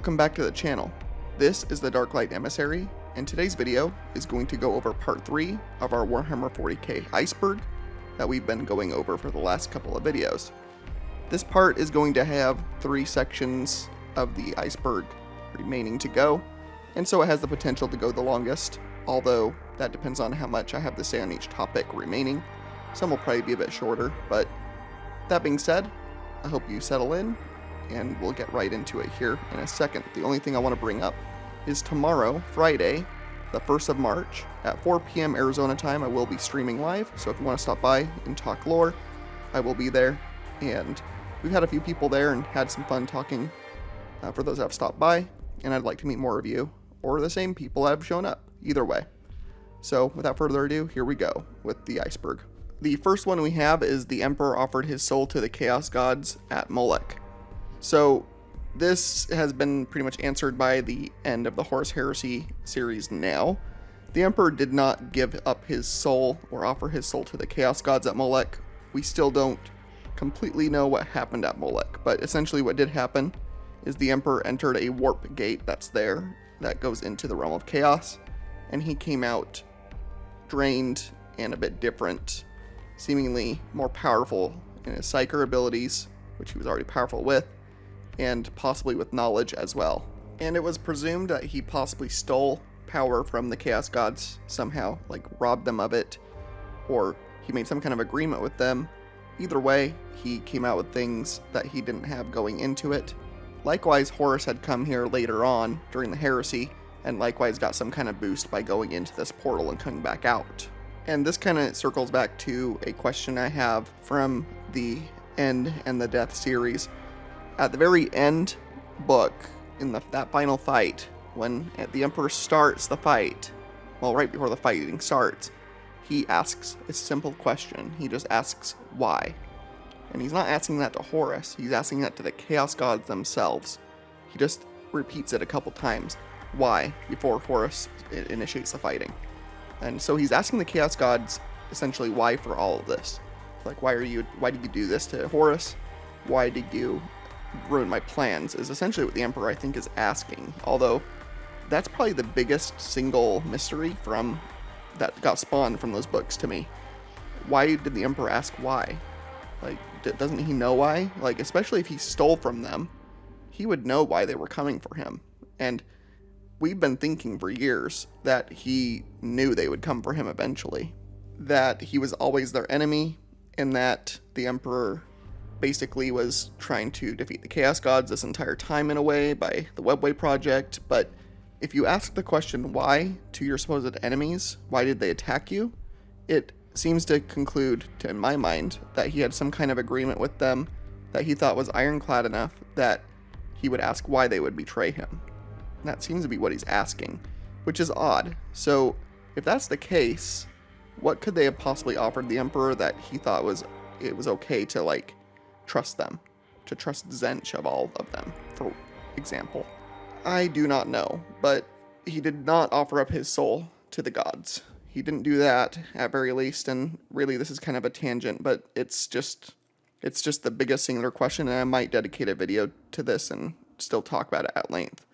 Welcome back to the channel. This is the Darklight Emissary, and today's video is going to go over part 3 of our Warhammer 40k Iceberg that we've been going over for the last couple of videos. This part is going to have 3 sections of the Iceberg remaining to go, and so it has the potential to go the longest, although that depends on how much I have to say on each topic remaining. Some will probably be a bit shorter, but that being said, I hope you settle in, and we'll get right into it here in a second. The only thing I want to bring up is tomorrow, Friday, the 1st of March, at 4 p.m. Arizona time, I will be streaming live, so if you want to stop by and talk lore, I will be there, and we've had a few people there and had some fun talking for those that have stopped by, and I'd like to meet more of you, or the same people that have shown up, either way. So, without further ado, here we go with the Iceberg. The first one we have is the Emperor offered his soul to the Chaos Gods at Molech. So, this has been pretty much answered by the end of the Horus Heresy series now. The Emperor did not give up his soul or offer his soul to the Chaos Gods at Molech. We still don't completely know what happened at Molech, but essentially what did happen is the Emperor entered a warp gate that's there that goes into the realm of chaos, and he came out drained and a bit different, seemingly more powerful in his psyker abilities, which he was already powerful with, and possibly with knowledge as well. And it was presumed that he possibly stole power from the Chaos Gods somehow, like robbed them of it, or he made some kind of agreement with them. Either way, he came out with things that he didn't have going into it. Likewise, Horus had come here later on during the heresy, and likewise got some kind of boost by going into this portal and coming back out. And this kind of circles back to a question I have from the End and the Death series. At the very end book, in that final fight, when the Emperor starts the fight, well, right before the fighting starts, he asks a simple question. He just asks, why? And he's not asking that to Horus, he's asking that to the Chaos Gods themselves. He just repeats it a couple times, why, before Horus initiates the fighting. And so he's asking the Chaos Gods, essentially, why for all of this. Like, why did you do this to Horus? Why did you ruin my plans? Is essentially what the Emperor, I think, is asking. Although, that's probably the biggest single mystery that got spawned from those books to me. Why did the Emperor ask why? Like, doesn't he know why? Like, especially if he stole from them, he would know why they were coming for him. And we've been thinking for years that he knew they would come for him eventually. That he was always their enemy, and that the Emperor basically was trying to defeat the Chaos Gods this entire time in a way by the Webway project. But if you ask the question why to your supposed enemies, why did they attack you, it seems to conclude, in my mind, that he had some kind of agreement with them that he thought was ironclad enough that he would ask why they would betray him. And that seems to be what he's asking, which is odd. So if that's the case, what could they have possibly offered the Emperor that he thought it was okay to, like, trust them, to trust Zench of all of them, for example? I do not know, but he did not offer up his soul to the gods. He didn't do that, at very least, and really this is kind of a tangent, but it's just the biggest singular question, and I might dedicate a video to this and still talk about it at length.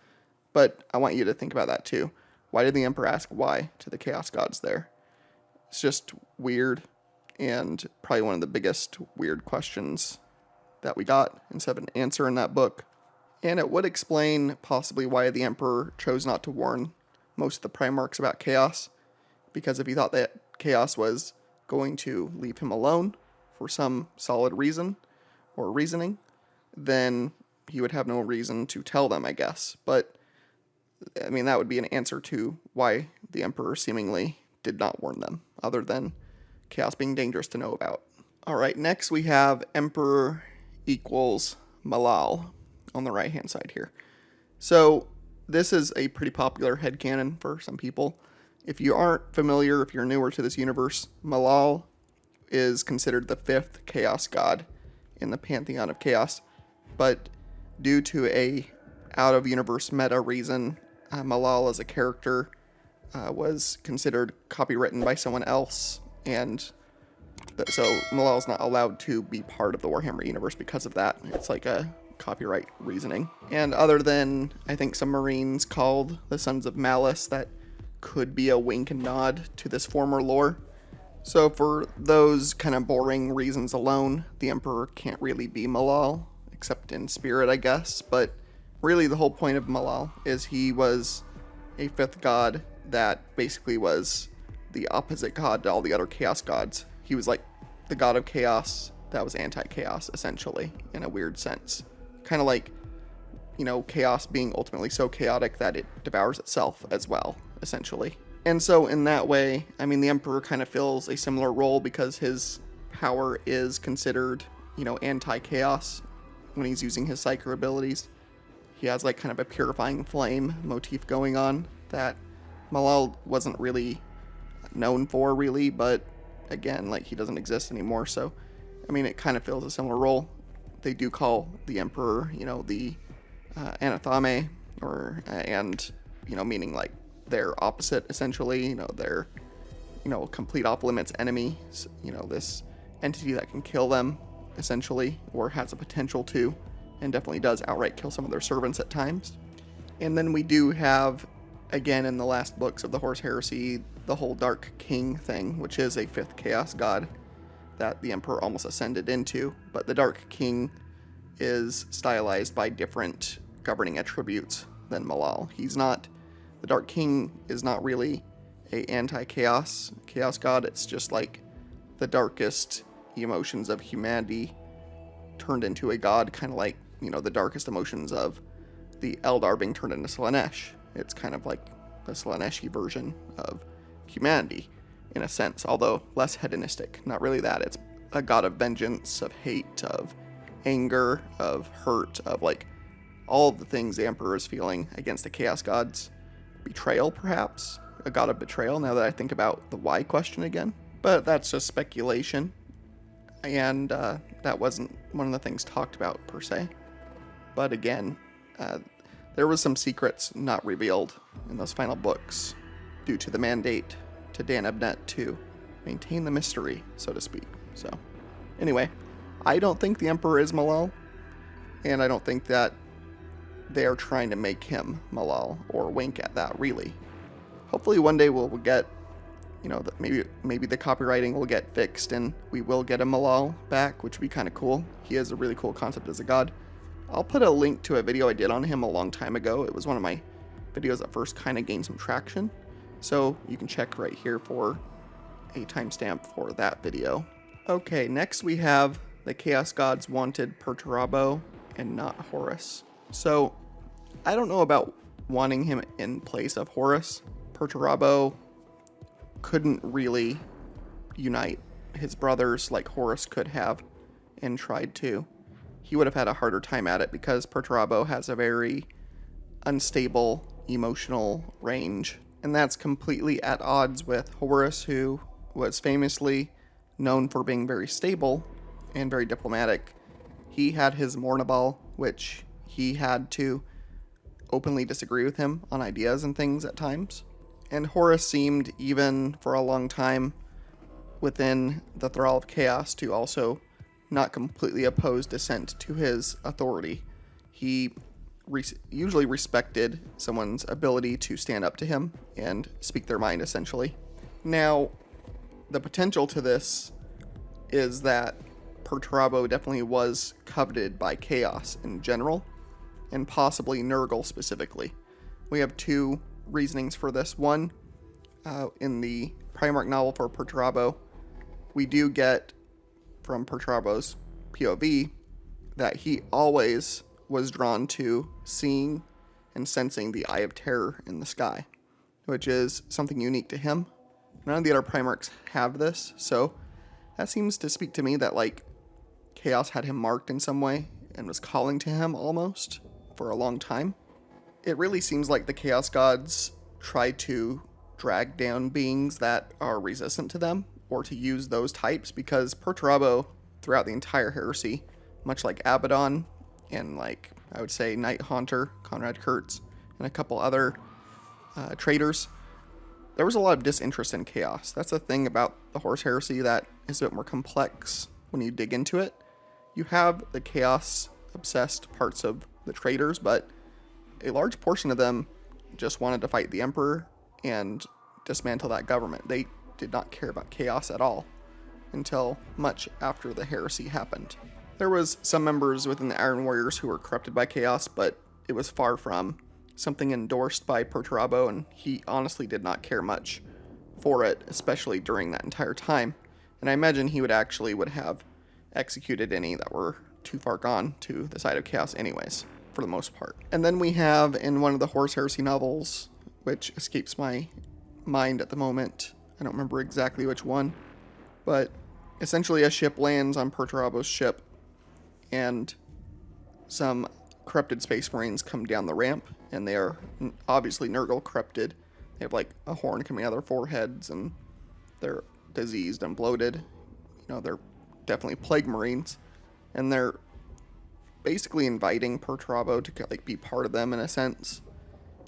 But I want you to think about that too. Why did the Emperor ask why to the Chaos Gods there? It's just weird, and probably one of the biggest weird questions that we got instead of an answer in that book. And it would explain possibly why the Emperor chose not to warn most of the Primarchs about Chaos, because if he thought that Chaos was going to leave him alone for some solid reason or reasoning, then he would have no reason to tell them, I guess. But, I mean, that would be an answer to why the Emperor seemingly did not warn them, other than Chaos being dangerous to know about. Alright, next we have Emperor equals Malal on the right-hand side here. So, this is a pretty popular headcanon for some people. If you aren't familiar, if you're newer to this universe, Malal is considered the 5th Chaos God in the Pantheon of Chaos, but due to a out-of-universe meta reason, Malal as a character was considered copywritten by someone else, and so Malal's not allowed to be part of the Warhammer universe because of that. It's like a copyright reasoning. And other than, I think, some Marines called the Sons of Malice, that could be a wink and nod to this former lore. So for those kind of boring reasons alone, the Emperor can't really be Malal, except in spirit, I guess. But really the whole point of Malal is he was a fifth god that basically was the opposite god to all the other chaos gods. He was like the god of chaos that was anti-chaos, essentially, in a weird sense. Kind of like, chaos being ultimately so chaotic that it devours itself as well, essentially. And so in that way, the Emperor kind of fills a similar role because his power is considered, anti-chaos when he's using his Psyker abilities. He has like kind of a purifying flame motif going on that Malal wasn't really known for, really, but again, like, he doesn't exist anymore, so it kind of fills a similar role. They do call the Emperor, the anatheme, meaning like their opposite, essentially, their, complete off-limits enemy, this entity that can kill them, essentially, or has a potential to, and definitely does outright kill some of their servants at times. And then we do have, again, in the last books of the Horus Heresy, the whole Dark King thing, which is a fifth chaos god that the Emperor almost ascended into, but the Dark King is stylized by different governing attributes than Malal. The Dark King is not really a anti-chaos god, it's just like the darkest emotions of humanity turned into a god, kind of like, the darkest emotions of the Eldar being turned into Slaanesh. It's kind of like the Slaaneshi version of humanity, in a sense, although less hedonistic. Not really that. It's a god of vengeance, of hate, of anger, of hurt, of like all of the things the Emperor is feeling against the chaos gods. Betrayal, perhaps? A god of betrayal, now that I think about the why question again. But that's just speculation. And that wasn't one of the things talked about, per se. But again, there was some secrets not revealed in those final books due to the mandate to Dan Abnett to maintain the mystery, so to speak. So, anyway, I don't think the Emperor is Malal, and I don't think that they are trying to make him Malal or wink at that, really. Hopefully one day we'll get, maybe the copywriting will get fixed and we will get a Malal back, which would be kind of cool. He has a really cool concept as a god. I'll put a link to a video I did on him a long time ago. It was one of my videos that first kind of gained some traction. So you can check right here for a timestamp for that video. Okay, next we have the Chaos Gods wanted Perturabo and not Horus. So I don't know about wanting him in place of Horus. Perturabo couldn't really unite his brothers like Horus could have and tried to. He would have had a harder time at it because Perturabo has a very unstable emotional range. And that's completely at odds with Horus, who was famously known for being very stable and very diplomatic. He had his Mournabal, which he had to openly disagree with him on ideas and things at times. And Horus seemed, even for a long time within the Thrall of Chaos, to also not completely oppose dissent to his authority. He usually respected someone's ability to stand up to him and speak their mind, essentially. Now, the potential to this is that Perturabo definitely was coveted by Chaos in general, and possibly Nurgle specifically. We have two reasonings for this. One, in the Primarch novel for Perturabo, we do get from Perturabo's POV that he always was drawn to seeing and sensing the Eye of Terror in the sky, which is something unique to him. None of the other Primarchs have this, so that seems to speak to me that, like, Chaos had him marked in some way and was calling to him almost for a long time. It really seems like the Chaos Gods try to drag down beings that are resistant to them, or to use those types, because Perturabo, throughout the entire heresy, much like Abaddon, and like, I would say, Night Haunter, Conrad Kurtz, and a couple other traitors, there was a lot of disinterest in Chaos. That's the thing about the Horus Heresy that is a bit more complex when you dig into it. You have the Chaos obsessed parts of the traitors, but a large portion of them just wanted to fight the Emperor and dismantle that government. They did not care about chaos at all until much after the heresy happened. There was some members within the Iron Warriors who were corrupted by chaos, but it was far from something endorsed by Perturabo, and he honestly did not care much for it, especially during that entire time. And I imagine he would have executed any that were too far gone to the side of chaos anyways, for the most part. And then we have in one of the Horus Heresy novels, which escapes my mind at the moment, I don't remember exactly which one, but essentially a ship lands on Perturabo's ship, and some corrupted space marines come down the ramp, and they are obviously Nurgle corrupted. They have like a horn coming out of their foreheads, and they're diseased and bloated. You know, they're definitely plague marines, and they're basically inviting Perturabo to like be part of them in a sense,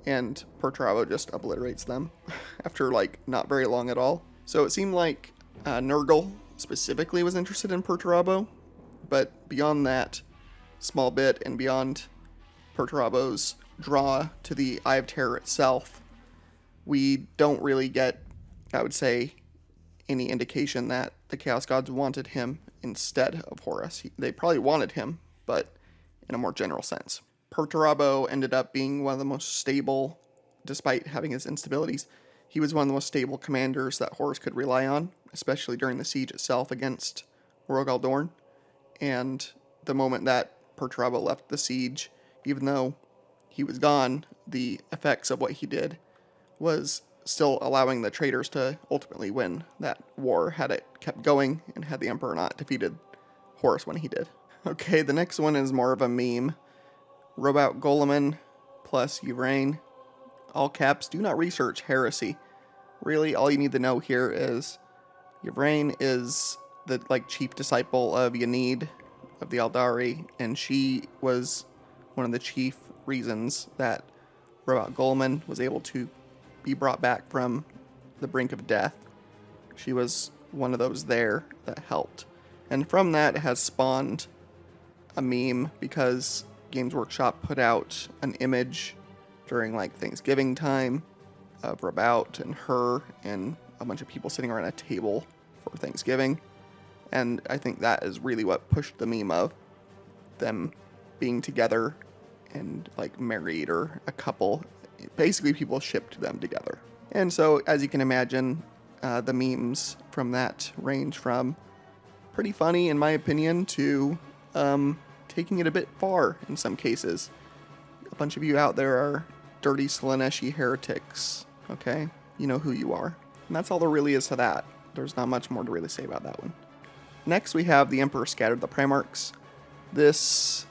and Perturabo just obliterates them after like not very long at all. So it seemed like Nurgle specifically was interested in Perturabo, but beyond that small bit and beyond Perturabo's draw to the Eye of Terror itself, we don't really get, I would say, any indication that the Chaos Gods wanted him instead of Horus. They probably wanted him, but in a more general sense. Perturabo ended up being one of the most stable, despite having his instabilities. He was one of the most stable commanders that Horus could rely on, especially during the siege itself against Rogal Dorn. And the moment that Perturabo left the siege, even though he was gone, the effects of what he did was still allowing the traitors to ultimately win that war had it kept going and had the Emperor not defeated Horus when he did. Okay, the next one is more of a meme. Robout Goleman plus Yvraine. All caps, do not research heresy. Really, all you need to know here is Yvraine is the chief disciple of Yanid of the Aldari, and she was one of the chief reasons that Robout Goleman was able to be brought back from the brink of death. She was one of those there that helped. And from that, it has spawned a meme because Games Workshop put out an image during Thanksgiving time of Robout and her and a bunch of people sitting around a table for Thanksgiving. And I think that is really what pushed the meme of them being together and married or a couple. Basically, people shipped them together. And so, as you can imagine, the memes from that range from pretty funny, in my opinion, to taking it a bit far in some cases. A bunch of you out there are dirty Slaaneshi heretics, okay? You know who you are. And that's all there really is to that. There's not much more to really say about that one. Next, we have the Emperor scattered the Primarchs. This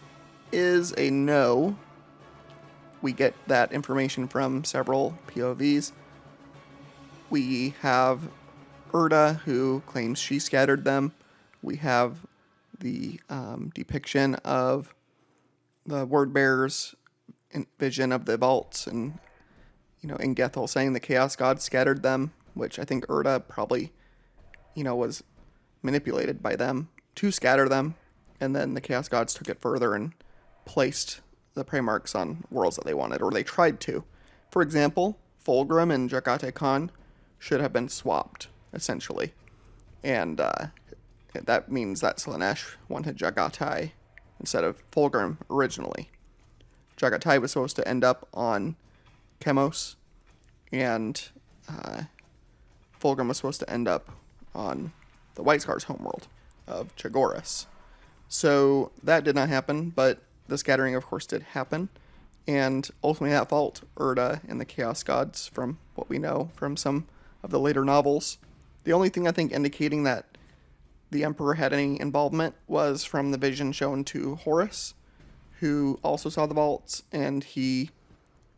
is a no. We get that information from several POVs. We have Erda, who claims she scattered them. We have the depiction of the word bearers vision of the vaults, and in Gethel saying the Chaos Gods scattered them, which I think Erda probably was manipulated by them to scatter them, and then the Chaos Gods took it further and placed the Primarchs on worlds that they wanted, or they tried to. For example, Fulgrim and Jagate Khan should have been swapped, essentially. And that means that Slaanesh wanted Jagatai instead of Fulgrim originally. Jagatai was supposed to end up on Chemos, and Fulgrim was supposed to end up on the White Scar's homeworld of Chagoras. So that did not happen, but the scattering, of course, did happen, and ultimately at fault Erda and the Chaos Gods, from what we know from some of the later novels. The only thing I think indicating that the Emperor had any involvement was from the vision shown to Horus, who also saw the vaults, and he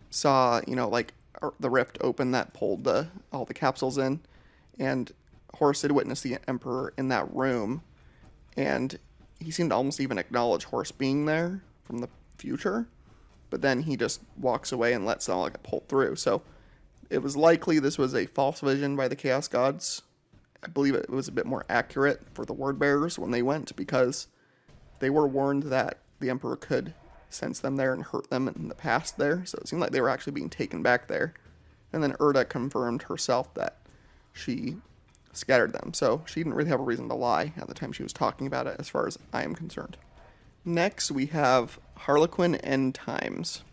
saw, the rift open that pulled all the capsules in, and Horus did witness the Emperor in that room, and he seemed to almost even acknowledge Horus being there from the future, but then he just walks away and lets them all get pulled through. So it was likely this was a false vision by the Chaos Gods. I believe it was a bit more accurate for the word bearers when they went, because they were warned that the Emperor could sense them there and hurt them in the past there. So it seemed like they were actually being taken back there. And then Erda confirmed herself that she scattered them. So she didn't really have a reason to lie at the time she was talking about it, as far as I am concerned. Next, we have Harlequin End Times.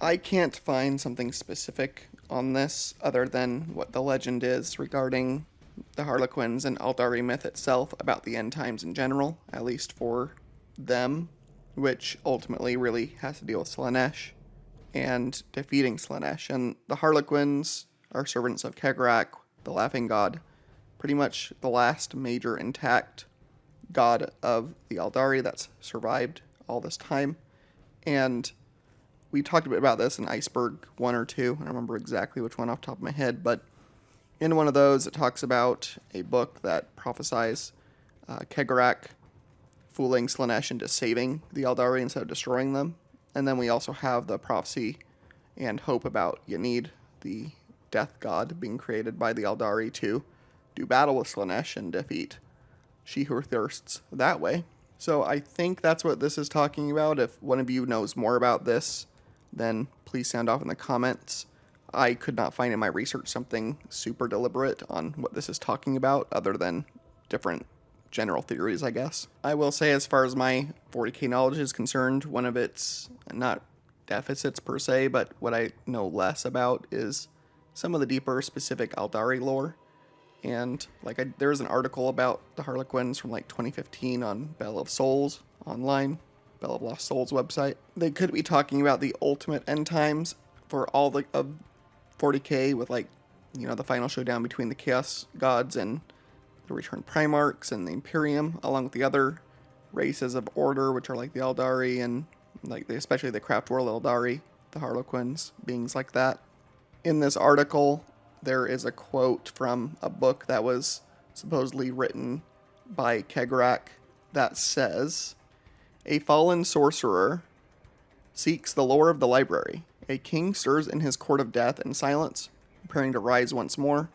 I can't find something specific on this other than what the legend is regarding the Harlequins and Aldari myth itself about the end times in general, at least for them, which ultimately really has to deal with Slaanesh and defeating Slaanesh. And the Harlequins are servants of Kegrak, the Laughing God, pretty much the last major intact god of the Aldari that's survived all this time. And we talked a bit about this in Iceberg 1 or 2. I don't remember exactly which one off the top of my head, but in one of those, it talks about a book that prophesies Kegrak fooling Slaanesh into saving the Aldari instead of destroying them. And then we also have the prophecy and hope about Yanid, the death god being created by the Aldari to do battle with Slaanesh and defeat She Who Thirsts that way. So I think that's what this is talking about. If one of you knows more about this, then please sound off in the comments. I could not find in my research something super deliberate on what this is talking about, other than different general theories, I guess. I will say, as far as my 40k knowledge is concerned, one of its, not deficits per se, but what I know less about is some of the deeper specific Aldari lore. And there's an article about the Harlequins from 2015 on Bell of Souls online, Bell of Lost Souls website. They could be talking about the ultimate end times for all of 40k, with the final showdown between the Chaos Gods and the Returned Primarchs and the Imperium, along with the other races of Order, which are like the Aldari and especially the Craft World Aldari, the Harlequins, beings like that. In this article, there is a quote from a book that was supposedly written by Kegrak that says, "A fallen sorcerer seeks the lore of the library. A king stirs in his court of death in silence, preparing to rise once more.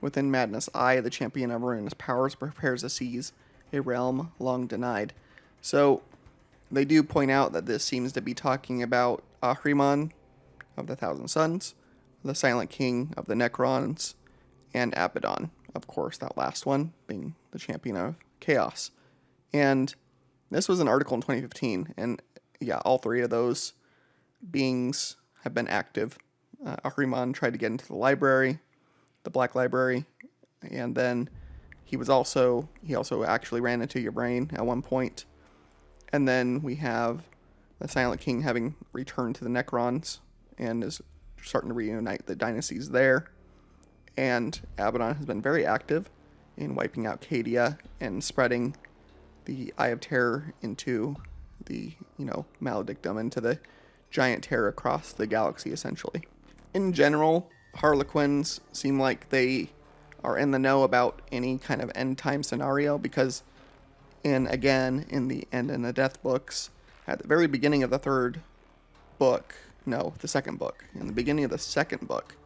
Within madness, I, the champion of ruinous powers, prepares to seize a realm long denied." So they do point out that this seems to be talking about Ahriman of the Thousand Suns, the Silent King of the Necrons, and Abaddon, of course, that last one being the champion of chaos. And this was an article in 2015, and yeah, all three of those beings have been active. Ahriman tried to get into the library, the Black Library, and then he also actually ran into your brain at one point. And then we have the Silent King having returned to the Necrons and is starting to reunite the dynasties there. And Abaddon has been very active in wiping out Cadia and spreading the Eye of Terror into the, Maledictum, into the giant terror across the galaxy, essentially. In general, Harlequins seem like they are in the know about any kind of end time scenario, because in the Death books, at the very beginning of the second book, in the beginning of the second book,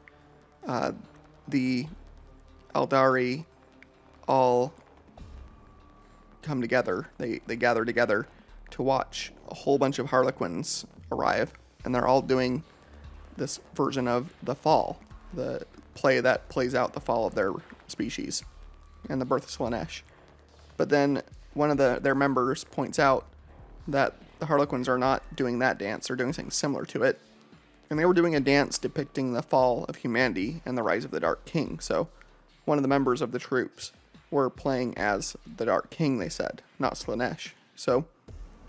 the Aldari all come together. They gather together to watch a whole bunch of Harlequins arrive, and they're all doing this version of the fall, the play that plays out the fall of their species and the birth of Slaanesh. But then one of their members points out that the Harlequins are not doing that dance, they're doing something similar to it. And they were doing a dance depicting the fall of humanity and the rise of the Dark King. So one of the members of the troops were playing as the Dark King, they said, not Slaanesh. So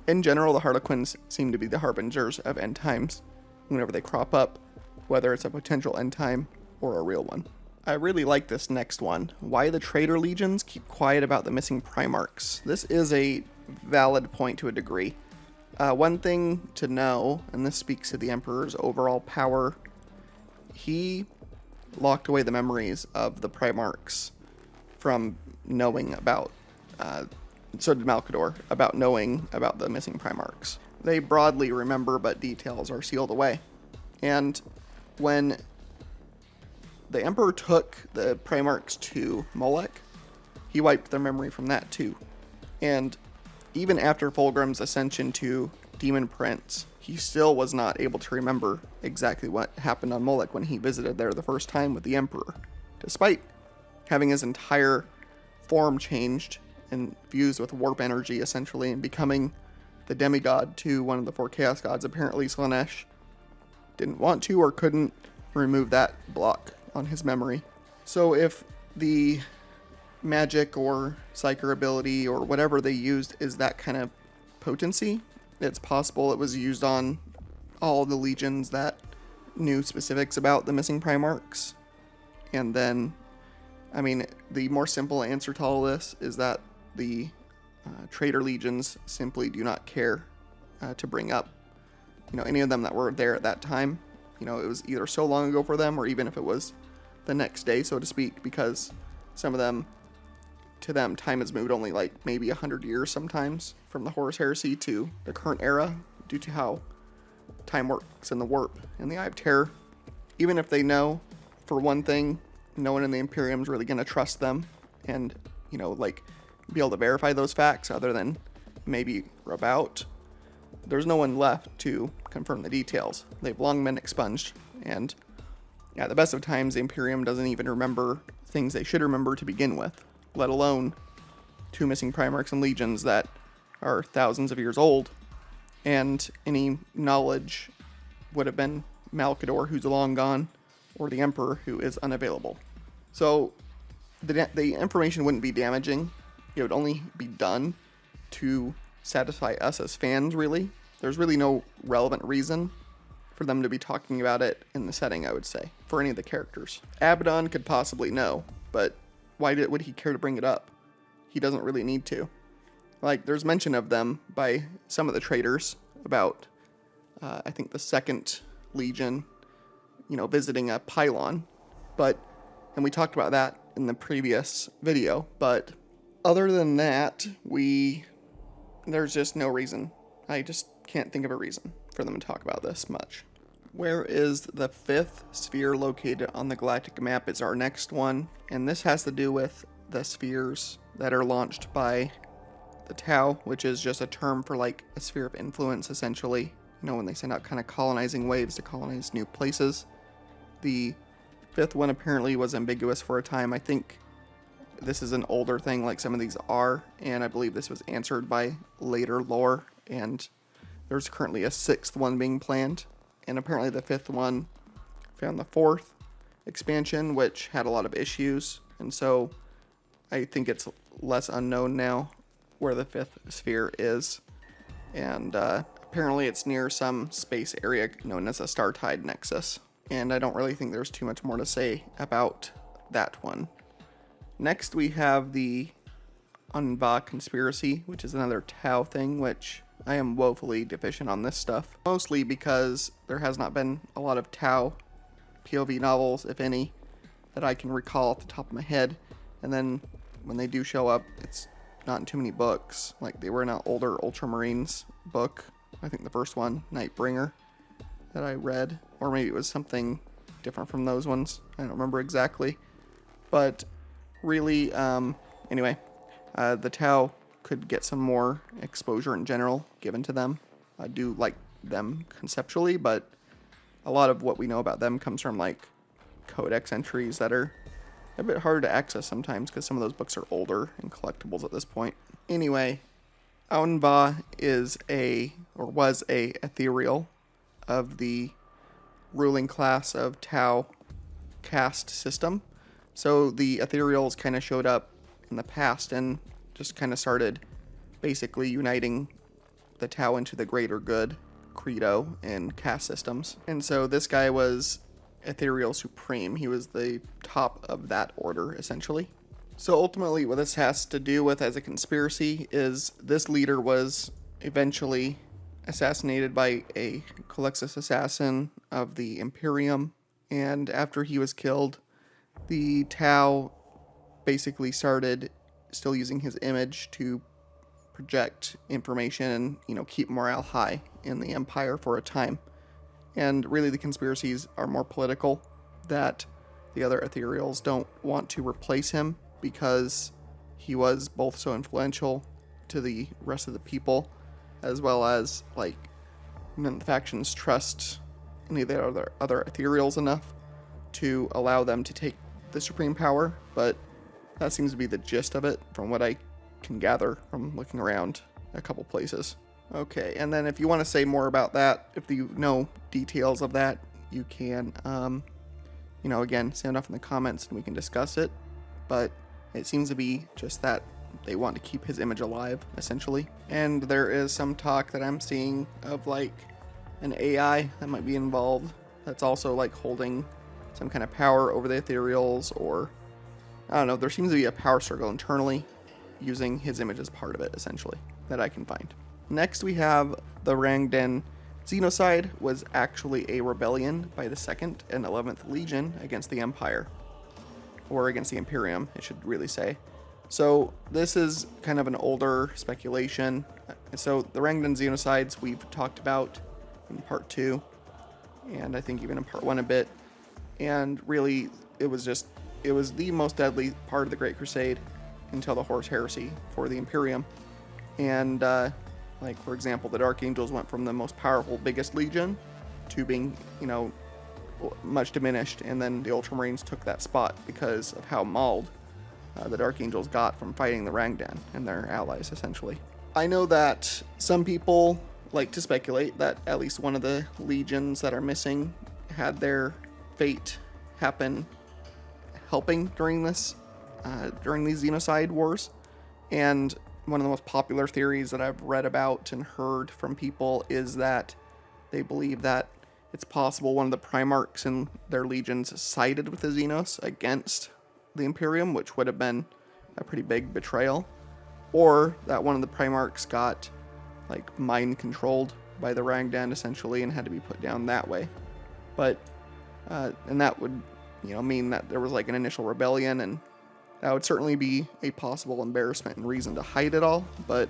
in general, the Harlequins seem to be the harbingers of end times whenever they crop up, whether it's a potential end time or a real one. I really like this next one. Why the Traitor Legions keep quiet about the missing Primarchs. This is a valid point to a degree. One thing to know, and this speaks to the Emperor's overall power, he locked away the memories of the Primarchs from knowing about, so did Malkador, about knowing about the missing Primarchs. They broadly remember, but details are sealed away. And when the Emperor took the Primarchs to Molech, he wiped their memory from that too. And even after Fulgrim's ascension to demon prince, he still was not able to remember exactly what happened on Molech when he visited there the first time with the Emperor, despite having his entire form changed and fused with warp energy, essentially, and becoming the demigod to one of the 4 chaos gods. Apparently Slaanesh didn't want to or couldn't remove that block on his memory. So if the magic or psyker ability or whatever they used is that kind of potency, it's possible it was used on all the legions that knew specifics about the missing Primarchs. And then, I mean, the more simple answer to all this is that the traitor legions simply do not care to bring up, any of them that were there at that time. It was either so long ago for them, or even if it was the next day, so to speak, because some of them, to them, time has moved only like maybe 100 years sometimes from the Horus Heresy to the current era, due to how time works in the warp and the Eye of Terror. Even if they know, for one thing, no one in the Imperium is really going to trust them and, be able to verify those facts other than maybe Rabout. There's no one left to confirm the details. They've long been expunged, and at the best of times, the Imperium doesn't even remember things they should remember to begin with, let alone 2 missing Primarchs and legions that are thousands of years old, and any knowledge would have been Malkador, who's long gone, or the Emperor, who is unavailable. So the information wouldn't be damaging. It would only be done to satisfy us as fans, really. There's really no relevant reason for them to be talking about it in the setting, I would say, for any of the characters. Abaddon could possibly know, but why would he care to bring it up? He doesn't really need to. There's mention of them by some of the traitors about, I think, the 2nd Legion, visiting a pylon. And we talked about that in the previous video, but other than that, there's just no reason. I just can't think of a reason for them to talk about this much. Where is the 5th sphere located on the galactic map is our next one, and this has to do with the spheres that are launched by the Tau, which is just a term for a sphere of influence, essentially. When they send out kind of colonizing waves to colonize new places. The 5th one apparently was ambiguous for a time. I think this is an older thing like some of these are, and I believe this was answered by later lore, and there's currently a 6th one being planned, and apparently the 5th one found the 4th expansion, which had a lot of issues, and so I think it's less unknown now where the 5th sphere is, and apparently it's near some space area known as a Startide Nexus, and I don't really think there's too much more to say about that one. Next, we have the Unva conspiracy, which is another Tau thing, which I am woefully deficient on this stuff. Mostly because there has not been a lot of Tau POV novels, if any, that I can recall off the top of my head. And then when they do show up, it's not in too many books. They were in an older Ultramarines book. I think the first one, Nightbringer, that I read. Or maybe it was something different from those ones. I don't remember exactly. But really, anyway, the Tau could get some more exposure in general given to them. I do like them conceptually, but a lot of what we know about them comes from codex entries that are a bit harder to access sometimes because some of those books are older and collectibles at this point. Anyway, Aunva was a ethereal of the ruling class of Tau caste system. So the ethereals kind of showed up in the past and just kind of started basically uniting the Tau into the greater good credo and caste systems. And so this guy was Ethereal Supreme. He was the top of that order, essentially. So ultimately what this has to do with as a conspiracy is this leader was eventually assassinated by a Calixus assassin of the Imperium. And after he was killed, the Tau basically started still using his image to project information and, keep morale high in the Empire for a time. And really the conspiracies are more political, that the other ethereals don't want to replace him because he was both so influential to the rest of the people, as well as none of the factions trust any of the other ethereals enough to allow them to take the supreme power, but that seems to be the gist of it from what I can gather from looking around a couple places. Okay, and then if you want to say more about that, if you know details of that, you can, again, sound off in the comments and we can discuss it. But it seems to be just that they want to keep his image alive, essentially. And there is some talk that I'm seeing of like an AI that might be involved that's also like holding some kind of power over the ethereals, or I don't know, there seems to be a power struggle internally using his image as part of it, essentially, that I can find. Next we have the Rangdan Genocide was actually a rebellion by the 2nd and 11th Legion against the Empire, or against the Imperium, it should really say. So this is kind of an older speculation. So the Rangdan Genocides we've talked about in part 2, and I think even in part 1 a bit, and really it was the most deadly part of the Great Crusade until the Horus Heresy for the Imperium. And like, for example, the Dark Angels went from the most powerful, biggest legion to being, much diminished, and then the Ultramarines took that spot because of how mauled the Dark Angels got from fighting the Rangdan and their allies, essentially. I know that some people like to speculate that at least one of the legions that are missing had their fate happen helping during these genocide wars. And one of the most popular theories that I've read about and heard from people is that they believe that it's possible one of the Primarchs and their legions sided with the Xenos against the Imperium, which would have been a pretty big betrayal, or that one of the Primarchs got like mind controlled by the Rangdan essentially and had to be put down that way. But and that would mean that there was like an initial rebellion, and that would certainly be a possible embarrassment and reason to hide it all, but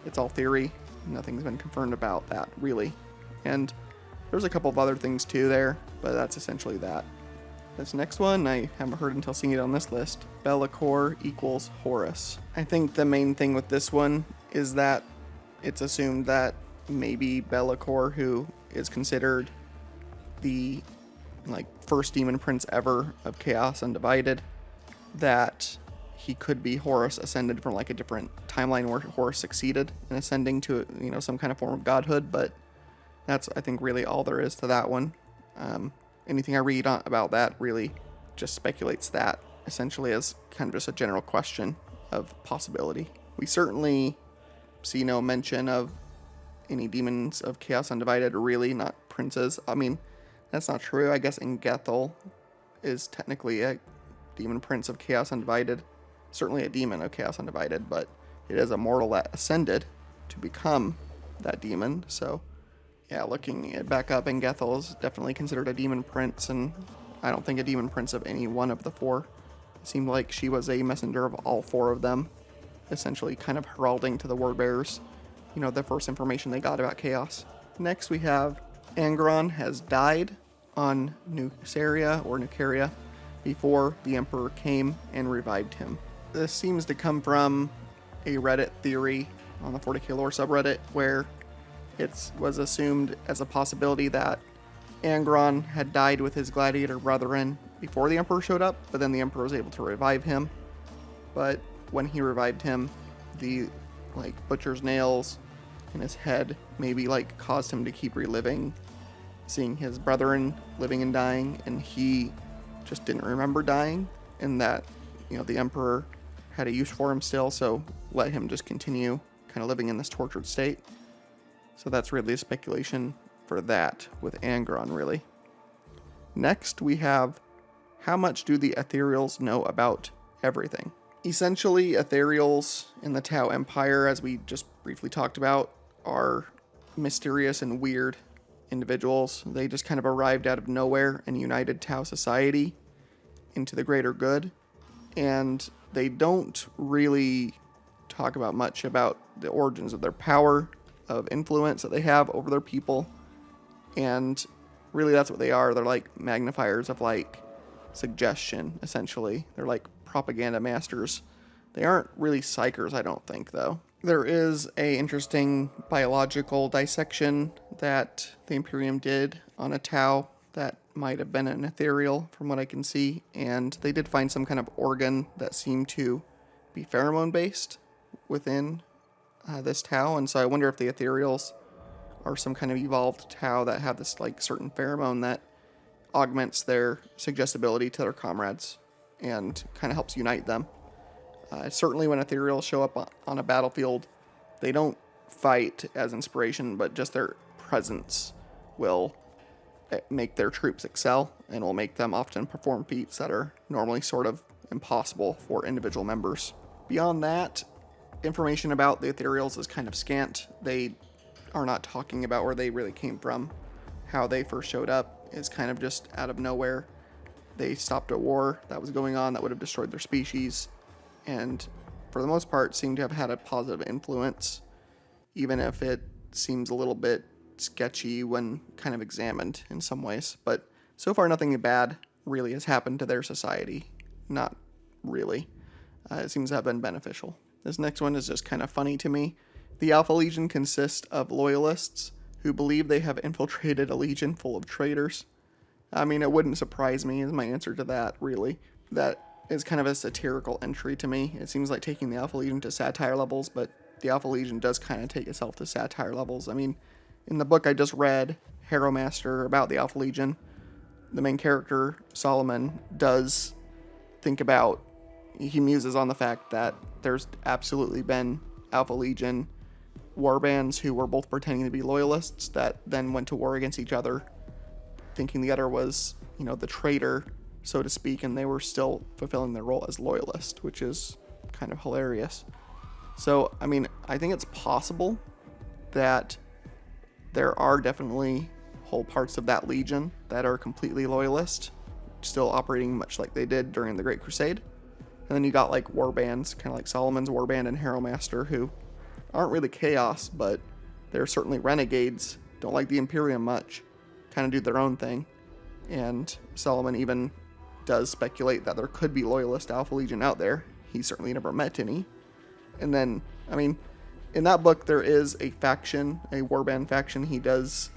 it's all theory. Nothing's been confirmed about that, really. And there's a couple of other things too there, but that's essentially that. This next one, I haven't heard until seeing it on this list. Be'lakor equals Horus. I think the main thing with this one is that it's assumed that maybe Be'lakor, who is considered the first demon prince ever of Chaos Undivided, that he could be Horus ascended from like a different timeline where Horus succeeded in ascending to some kind of form of godhood. But that's, I think, really all there is to that one. Anything I read about that really just speculates that, essentially, as kind of just a general question of possibility. We certainly see no mention of any demons of Chaos Undivided, or really not princes. I mean, that's not true. I guess Ingethel is technically a demon prince of Chaos Undivided, certainly a demon of Chaos Undivided, but it is a mortal that ascended to become that demon. So yeah, looking it back up, Ingethel is definitely considered a demon prince, and I don't think a demon prince of any one of the four. It seemed like she was a messenger of all four of them, essentially kind of heralding to the word bearers, the first information they got about chaos. Next we have Angron has died on Nucaria before the Emperor came and revived him. This seems to come from a Reddit theory on the 40k Lore subreddit, where it was assumed as a possibility that Angron had died with his gladiator brethren before the Emperor showed up, but then the Emperor was able to revive him. But when he revived him, the butcher's nails in his head maybe caused him to keep reliving seeing his brethren living and dying, and he just didn't remember dying, and that the Emperor had a use for him still, so let him just continue kind of living in this tortured state. So that's really a speculation for that with Angron, really. Next we have, how much do the ethereals know about everything? Essentially, ethereals in the Tau Empire, as we just briefly talked about, are mysterious and weird individuals. They just kind of arrived out of nowhere and united Tau society into the greater good, and they don't really talk about much about the origins of their power, of influence that they have over their people. And really that's what they are. They're like magnifiers of suggestion, essentially. They're like propaganda masters. They aren't really psychers, I don't think, though. There is a interesting biological dissection that the Imperium did on a Tau that might have been an ethereal from what I can see, and they did find some kind of organ that seemed to be pheromone based within this Tau, and so I wonder if the ethereals are some kind of evolved Tau that have this like certain pheromone that augments their suggestibility to their comrades and kind of helps unite them. Certainly when ethereals show up on a battlefield, they don't fight as inspiration, but just their presence will make their troops excel and will make them often perform feats that are normally sort of impossible for individual members. Beyond that, information about the ethereals is kind of scant. They are not talking about where they really came from. How they first showed up is kind of just out of nowhere. They stopped a war that was going on that would have destroyed their species, and for the most part seem to have had a positive influence, even if it seems a little bit sketchy when kind of examined in some ways. But so far nothing bad really has happened to their society. Not really. It seems to have been beneficial. This next one is just kind of funny to me. The Alpha Legion consists of loyalists who believe they have infiltrated a legion full of traitors. I mean, it wouldn't surprise me is my answer to that, really. That is kind of a satirical entry to me. It seems like taking the Alpha Legion to satire levels, but the Alpha Legion does kind of take itself to satire levels. I mean, in the book I just read, Hero Master, about the Alpha Legion, the main character, Solomon, does think about, he muses on the fact that there's absolutely been Alpha Legion warbands who were both pretending to be loyalists that then went to war against each other, thinking the other was, the traitor, so to speak, and they were still fulfilling their role as loyalist, which is kind of hilarious. So, I mean, I think it's possible that there are definitely whole parts of that legion that are completely loyalist, still operating much like they did during the Great Crusade. And then you got like warbands, kind of like Solomon's warband and Hero Master, who aren't really chaos, but they're certainly renegades, don't like the Imperium much, kind of do their own thing. And Solomon even does speculate that there could be loyalist Alpha Legion out there. He certainly never met any. And then, I mean, in that book there is a faction, a warband faction he does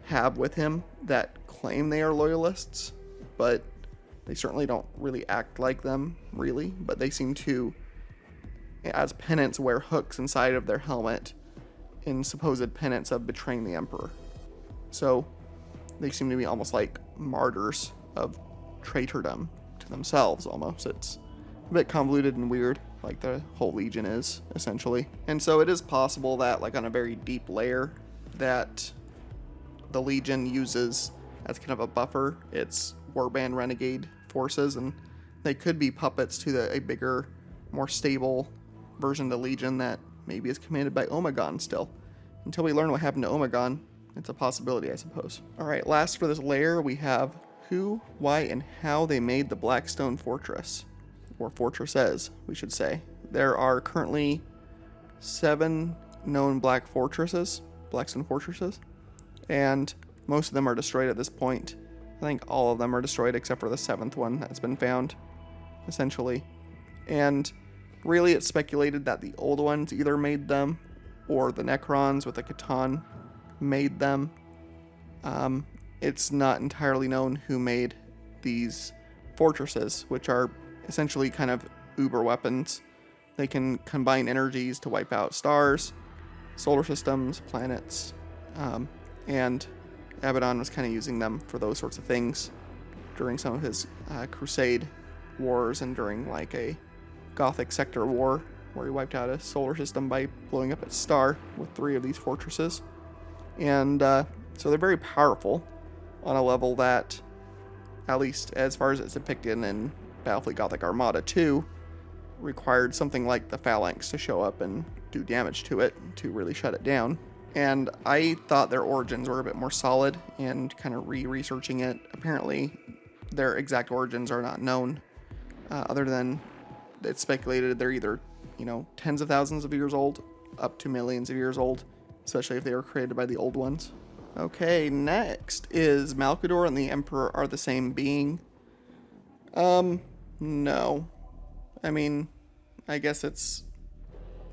have with him that claim they are loyalists, but they certainly don't really act like them, really. But they seem to, as penance, wear hooks inside of their helmet in supposed penance of betraying the Emperor. So they seem to be almost like martyrs of traitordom to themselves, almost. It's a bit convoluted and weird, like the whole Legion is, essentially. And so it is possible that, like on a very deep layer, that the Legion uses as kind of a buffer its warband renegade forces, and they could be puppets to a bigger, more stable version of the Legion that maybe is commanded by Omegon still. Until we learn what happened to Omegon, it's a possibility, I suppose. Alright, last for this layer, we have who, why, and how they made the Blackstone Fortress. Or fortresses, we should say. There are currently 7 known Blackstone Fortresses, and most of them are destroyed at this point. I think all of them are destroyed except for the 7th one that's been found, essentially. And really it's speculated that the old ones either made them, or the Necrons with the Catan made them. It's not entirely known who made these fortresses, which are essentially kind of uber weapons. They can combine energies to wipe out stars, solar systems, planets, and Abaddon was kind of using them for those sorts of things during some of his Crusade wars and during like a Gothic sector war where he wiped out a solar system by blowing up its star with 3 of these fortresses. And so they're very powerful on a level that, at least as far as it's depicted in Battlefleet Gothic Armada 2, required something like the Phalanx to show up and do damage to it to really shut it down. And I thought their origins were a bit more solid, and kind of researching it, apparently their exact origins are not known, other than it's speculated they're either, tens of thousands of years old, up to millions of years old, especially if they were created by the old ones. Okay, next is Malkador and the Emperor are the same being. No. I mean, I guess it's...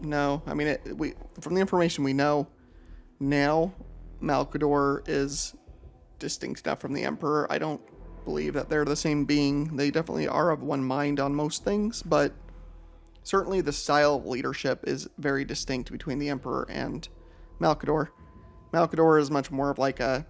No. I mean, from the information we know now, Malkador is distinct enough from the Emperor. I don't believe that they're the same being. They definitely are of one mind on most things, but certainly the style of leadership is very distinct between the Emperor and Malkador. Malkador is much more of like a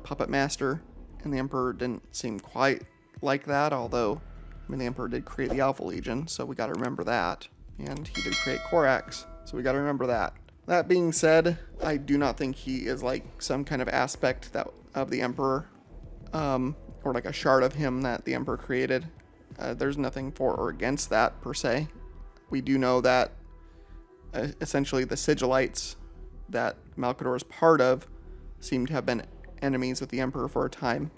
puppet master, and the Emperor didn't seem quite like that, although, I mean, the Emperor did create the Alpha Legion, so we gotta remember that. And he did create Korax, so we gotta remember that. That being said, I do not think he is like some kind of aspect that of the Emperor, or like a shard of him that the Emperor created. There's nothing for or against that, per se. We do know that essentially the Sigillites that Malkador is part of seem to have been enemies with the Emperor for a time.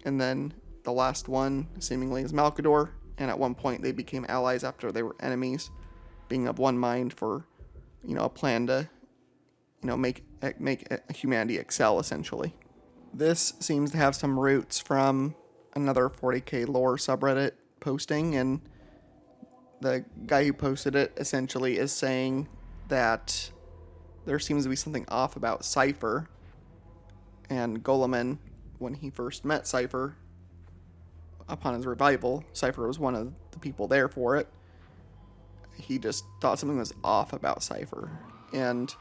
And then the last one seemingly is Malkador, and at one point they became allies after they were enemies, being of one mind for, a plan to, make humanity excel, essentially. This seems to have some roots from another 40k lore subreddit posting, and the guy who posted it essentially is saying that there seems to be something off about Cypher, and Goleman, when he first met Cypher, upon his revival, Cypher was one of the people there for it. He just thought something was off about Cypher. And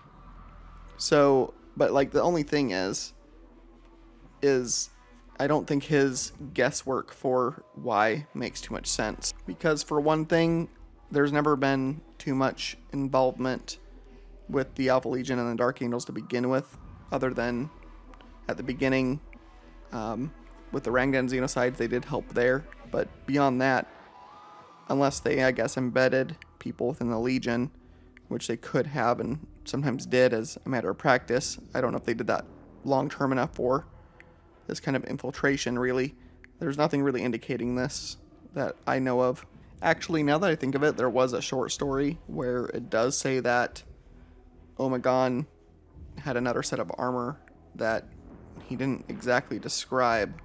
so, but like the only thing is I don't think his guesswork for why makes too much sense. Because for one thing, there's never been too much involvement with the Alpha Legion and the Dark Angels to begin with, other than at the beginning, with the Rangdan Xenocides, they did help there. But beyond that, unless they, I guess, embedded people within the Legion, which they could have and sometimes did as a matter of practice, I don't know if they did that long-term enough for this kind of infiltration, really. There's nothing really indicating this that I know of. Actually, now that I think of it, there was a short story where it does say that Omegon had another set of armor that he didn't exactly describe,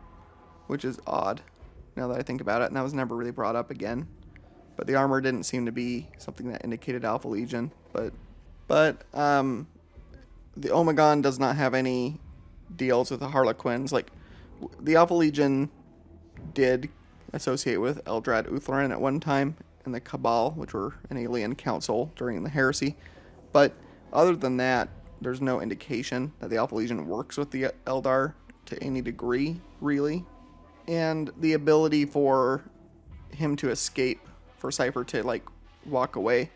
which is odd now that I think about it, and that was never really brought up again. But the armor didn't seem to be something that indicated Alpha Legion. But the Omegon does not have any deals with the Harlequins. Like, the Alpha Legion did associate with Eldrad Uthran at one time, and the Cabal, which were an alien council during the Heresy. But other than that, there's no indication that the Alpha Legion works with the Eldar to any degree, really. And the ability for him to escape, for Cypher to, like, walk away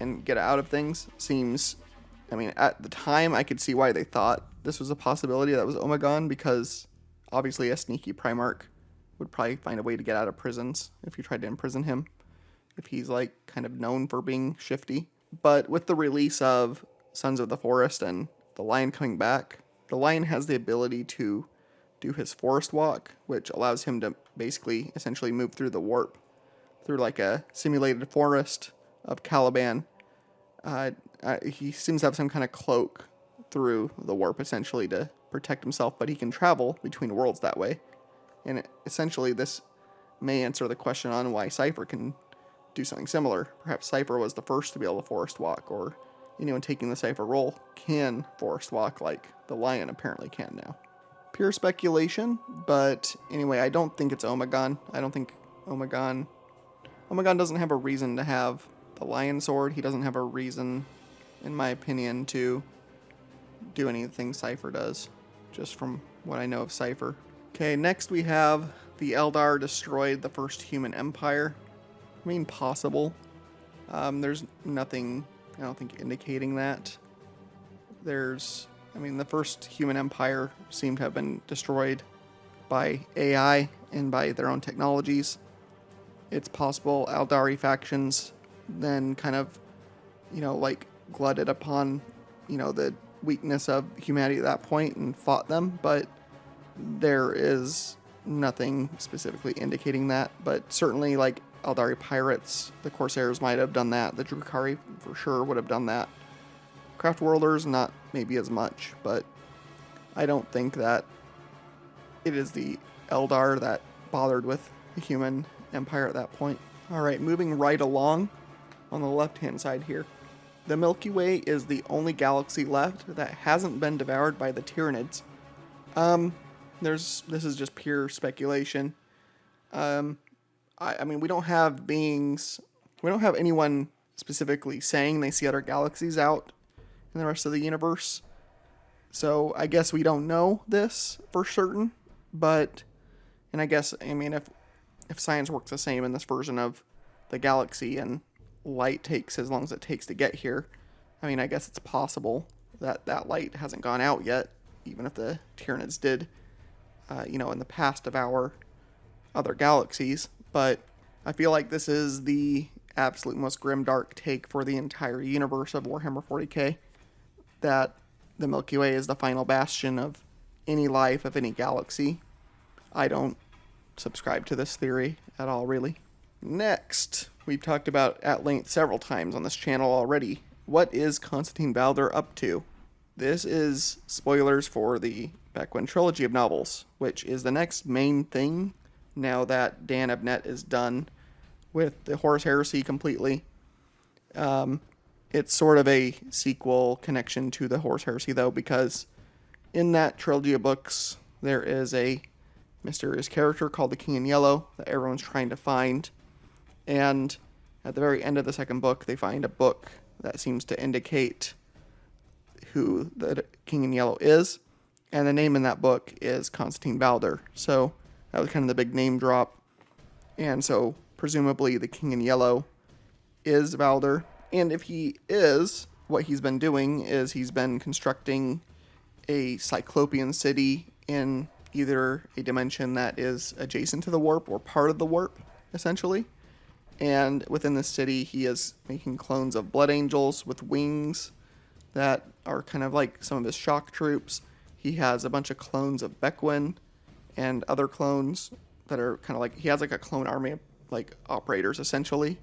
and get out of things seems... I mean, at the time, I could see why they thought this was a possibility that was Omegon, because obviously a sneaky Primarch would probably find a way to get out of prisons if you tried to imprison him, if he's, like, kind of known for being shifty. But with the release of Sons of the Forest and the Lion coming back, the Lion has the ability to do his Forest Walk, which allows him to basically essentially move through the warp, through like a simulated forest of Caliban. He seems to have some kind of cloak through the warp, essentially, to protect himself, but he can travel between worlds that way. And essentially, this may answer the question on why Cypher can do something similar. Perhaps Cypher was the first to be able to Forest Walk, or anyone taking the Cypher role can Forest Walk like the Lion apparently can now. Pure speculation, but anyway, I don't think it's Omegon. I don't think Omegon doesn't have a reason to have the Lion Sword. He doesn't have a reason, in my opinion, to do anything Cypher does, just from what I know of Cypher. Okay, next we have the Eldar destroyed the first human empire. I mean, possible. There's nothing, I don't think, indicating that. The first human empire seemed to have been destroyed by AI and by their own technologies. It's possible Eldari factions then kind of, glutted upon, the weakness of humanity at that point and fought them, but there is nothing specifically indicating that. But certainly, like, Eldari pirates, the Corsairs might have done that. The Drukhari for sure would have done that. Craftworlders, not maybe as much, but I don't think that it is the Eldar that bothered with the human empire at that point. Alright, moving right along on the left-hand side here. The Milky Way is the only galaxy left that hasn't been devoured by the Tyranids. This is just pure speculation. I mean, we don't have anyone specifically saying they see other galaxies out in the rest of the universe. So I guess we don't know this for certain, and I guess, I mean, if science works the same in this version of the galaxy and light takes as long as it takes to get here, I mean, I guess it's possible that that light hasn't gone out yet, even if the Tyranids did, in the past of our other galaxies. But I feel like this is the absolute most grimdark take for the entire universe of Warhammer 40k, that the Milky Way is the final bastion of any life of any galaxy. I don't subscribe to this theory at all, really. Next, we've talked about at length several times on this channel already. What is Constantine Baldur up to? This is spoilers for the Bequin trilogy of novels, which is the next main thing now that Dan Abnett is done with the Horus Heresy completely. It's sort of a sequel connection to the Horus Heresy, though, because in that trilogy of books, there is a mysterious character called the King in Yellow that everyone's trying to find. And at the very end of the second book, they find a book that seems to indicate who the King in Yellow is. And the name in that book is Constantine Baldur. So that was kind of the big name drop. And so presumably the King in Yellow is Baldur. And if he is, what he's been doing is he's been constructing a Cyclopean city in either a dimension that is adjacent to the warp or part of the warp, essentially. And within this city, he is making clones of Blood Angels with wings that are kind of like some of his shock troops. He has a bunch of clones of Bequin and other clones that are kind of like, he has like a clone army of like operators, essentially.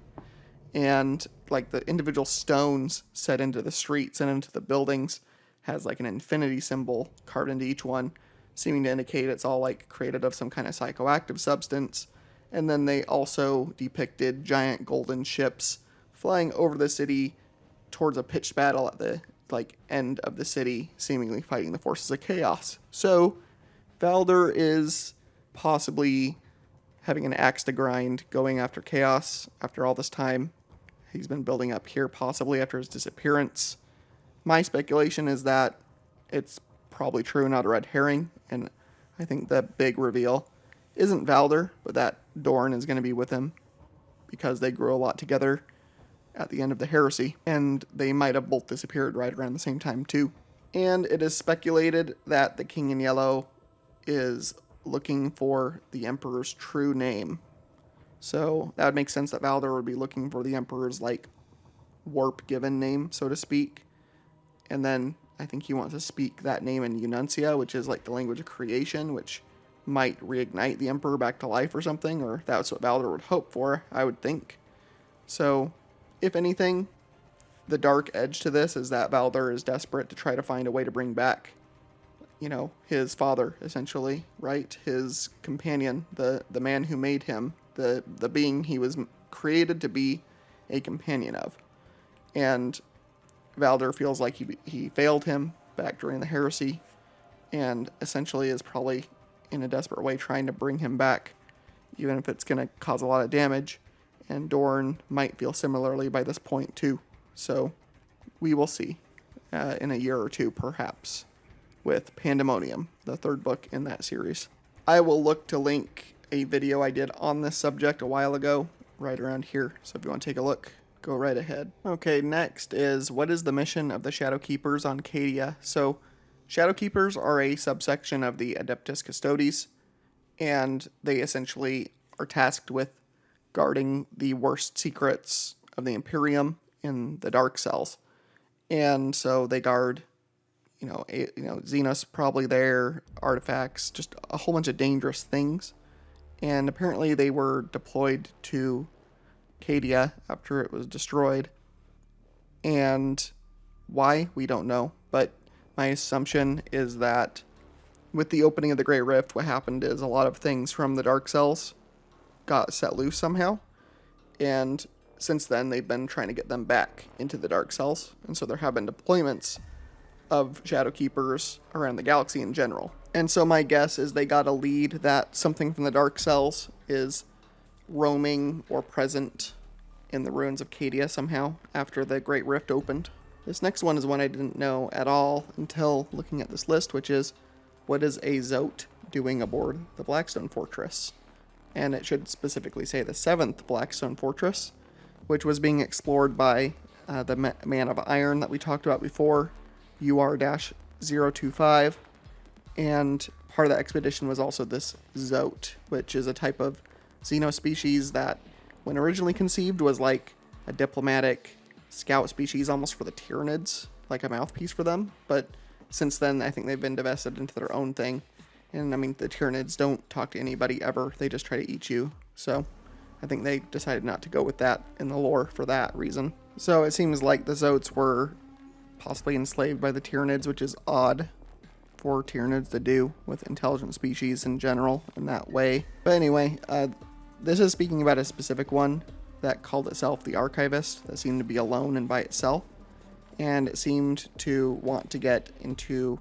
And like the individual stones set into the streets and into the buildings has like an infinity symbol carved into each one, seeming to indicate it's all like created of some kind of psychoactive substance. And then they also depicted giant golden ships flying over the city towards a pitched battle at the like end of the city, seemingly fighting the forces of chaos. So Baldur is possibly having an axe to grind, going after chaos after all this time. He's been building up here, possibly after his disappearance. My speculation is that it's probably true, not a red herring, and I think the big reveal isn't Baldur, but that Dorn is going to be with him, because they grew a lot together at the end of the heresy, and they might have both disappeared right around the same time too. And it is speculated that the King in Yellow is looking for the Emperor's true name. So that would make sense that Baldur would be looking for the Emperor's like warp given name, so to speak. And then I think he wants to speak that name in Ununcia, which is like the language of creation, which might reignite the Emperor back to life or something, or that's what Baldur would hope for, I would think. So, if anything, the dark edge to this is that Baldur is desperate to try to find a way to bring back, his father, essentially, right? His companion, the man who made him, the being he was created to be a companion of. And Baldur feels like he failed him back during the heresy, and essentially is probably in a desperate way trying to bring him back, even if it's going to cause a lot of damage. And Dorn might feel similarly by this point too. So we will see in a year or two, perhaps, with Pandemonium, the third book in that series. I will look to link a video I did on this subject a while ago, right around here. So if you want to take a look, go right ahead. Okay, next is, what is the mission of the Shadowkeepers on Cadia? So Shadowkeepers are a subsection of the Adeptus Custodes, and they essentially are tasked with guarding the worst secrets of the Imperium in the Dark Cells. And so they guard, Xenos probably there, artifacts, just a whole bunch of dangerous things. And apparently they were deployed to Cadia after it was destroyed. And why, we don't know, but my assumption is that with the opening of the Great Rift, what happened is a lot of things from the Dark Cells got set loose somehow, and since then, they've been trying to get them back into the Dark Cells, and so there have been deployments of Shadow Keepers around the galaxy in general. And so my guess is they got a lead that something from the Dark Cells is roaming or present in the ruins of Cadia somehow after the Great Rift opened. This next one is one I didn't know at all until looking at this list, which is, what is a Zote doing aboard the Blackstone Fortress? And it should specifically say the 7th Blackstone Fortress, which was being explored by the Man of Iron that we talked about before, UR-025, and part of the expedition was also this Zote, which is a type of xenospecies that, when originally conceived, was like a diplomatic scout species almost for the Tyranids, like a mouthpiece for them, but since then I think they've been divested into their own thing, and I mean the Tyranids don't talk to anybody ever, they just try to eat you, so I think they decided not to go with that in the lore for that reason. So it seems like the Zotes were possibly enslaved by the Tyranids, which is odd for Tyranids to do with intelligent species in general in that way. But anyway, this is speaking about a specific one that called itself the Archivist, that seemed to be alone and by itself, and it seemed to want to get into,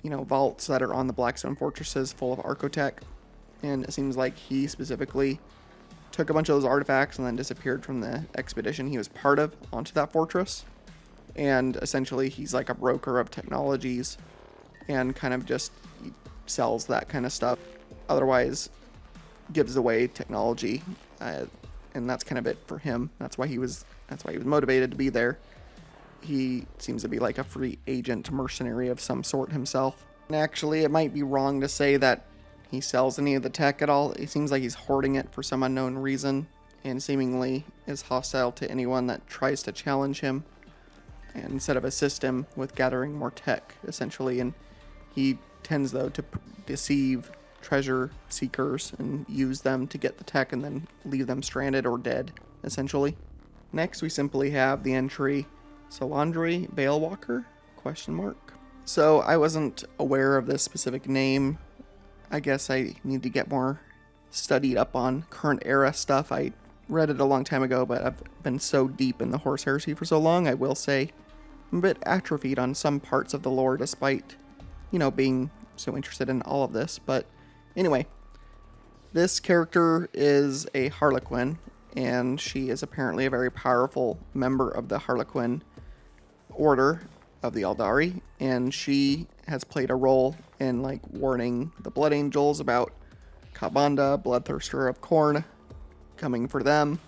vaults that are on the Blackstone Fortresses full of Archotech, and it seems like he specifically took a bunch of those artifacts and then disappeared from the expedition he was part of onto that fortress. And essentially he's like a broker of technologies and kind of just sells that kind of stuff. Otherwise gives away technology, and that's kind of it for him. That's why he was motivated to be there. He seems to be like a free agent mercenary of some sort himself. And actually, it might be wrong to say that he sells any of the tech at all. It seems like he's hoarding it for some unknown reason, and seemingly is hostile to anyone that tries to challenge him, and instead of assist him with gathering more tech, essentially. And he tends, though, to deceive treasure seekers and use them to get the tech and then leave them stranded or dead, essentially. Next, we simply have the entry Salandri Balewalker? ? So I wasn't aware of this specific name. I guess I need to get more studied up on current era stuff. I read it a long time ago, but I've been so deep in the Horse Heresy for so long, I will say I'm a bit atrophied on some parts of the lore, despite, being so interested in all of this. But anyway, this character is a Harlequin, and she is apparently a very powerful member of the Harlequin Order of the Aldari, and she has played a role in warning the Blood Angels about Kabanda, Bloodthirster of Khorne, coming for them,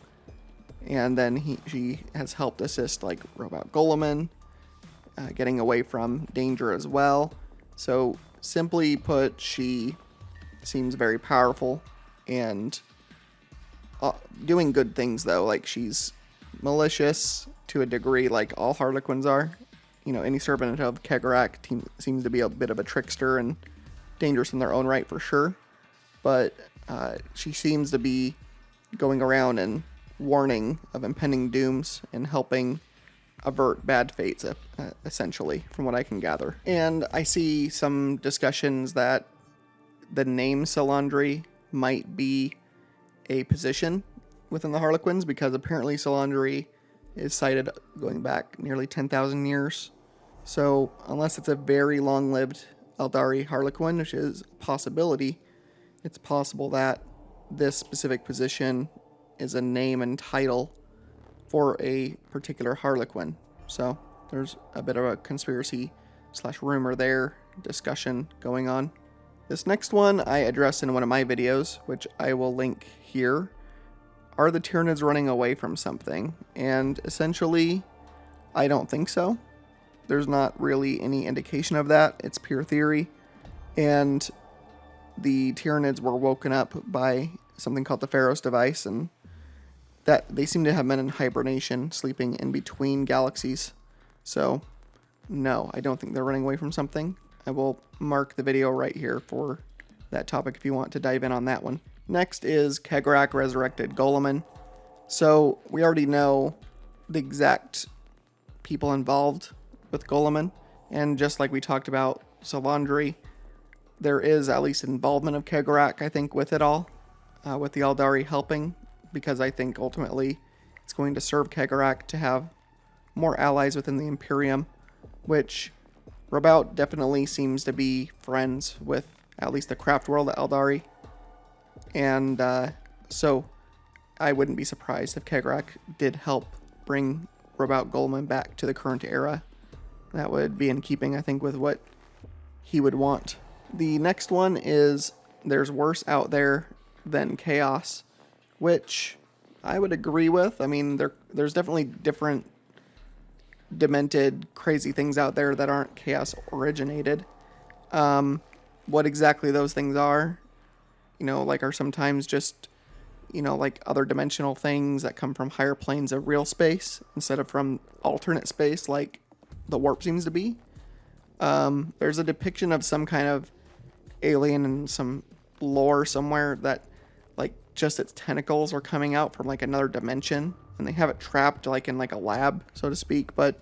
and then she has helped assist Robot Goleman getting away from danger as well. So simply put, she seems very powerful and doing good things, though. She's malicious to a degree, like all Harlequins are. Any servant of Kegarak seems to be a bit of a trickster and dangerous in their own right for sure. But she seems to be going around and warning of impending dooms and helping avert bad fates, essentially, from what I can gather. And I see some discussions that the name Salandri might be a position within the Harlequins, because apparently Salandri is cited going back nearly 10,000 years. So unless it's a very long-lived Aldari Harlequin, which is a possibility, it's possible that this specific position is a name and title for a particular Harlequin. So there's a bit of a conspiracy/rumor there, discussion going on. This next one I addressed in one of my videos, which I will link here. Are the Tyranids running away from something? And essentially, I don't think so. There's not really any indication of that. It's pure theory. And the Tyranids were woken up by something called the Pharaoh's device, and that they seem to have been in hibernation, sleeping in between galaxies. So, no, I don't think they're running away from something. I will mark the video right here for that topic if you want to dive in on that one. Next is Kegarak resurrected Goleman. So we already know the exact people involved with Goleman, and just like we talked about Salandri, there is at least involvement of Kegarak, I think, with it all, with the Aldari helping, because I think ultimately going to serve Kegarak to have more allies within the Imperium, which Robout definitely seems to be friends with at least the craft world at Eldari. And so I wouldn't be surprised if Kegarak did help bring Robout Golem back to the current era. That would be in keeping, I think, with what he would want. The next one is there's worse out there than Chaos, which I would agree with. I mean, there's definitely different demented, crazy things out there that aren't Chaos originated. What exactly those things are, like are sometimes just, like other dimensional things that come from higher planes of real space instead of from alternate space, like the warp seems to be. There's a depiction of some kind of alien in some lore somewhere that like just its tentacles are coming out from like another dimension, and they have it trapped like in like a lab, so to speak, but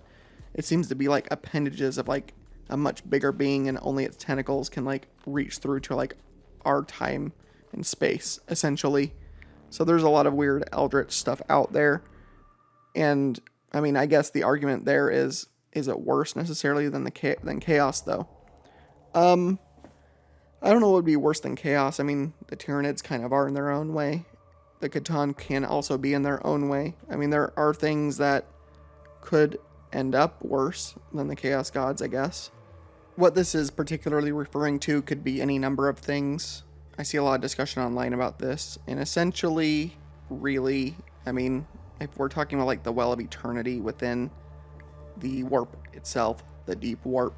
it seems to be like appendages of like a much bigger being, and only its tentacles can like reach through to like our time and space, essentially. So there's a lot of weird eldritch stuff out there. And I mean, I guess the argument there is it worse necessarily than than Chaos though? I don't know what would be worse than Chaos. I mean, the Tyranids kind of are in their own way. The Catan can also be in their own way. I mean, there are things that could end up worse than the Chaos Gods, I guess. What this is particularly referring to could be any number of things. I see a lot of discussion online about this, and essentially, really, I mean, if we're talking about like the Well of Eternity within the warp itself, the deep warp,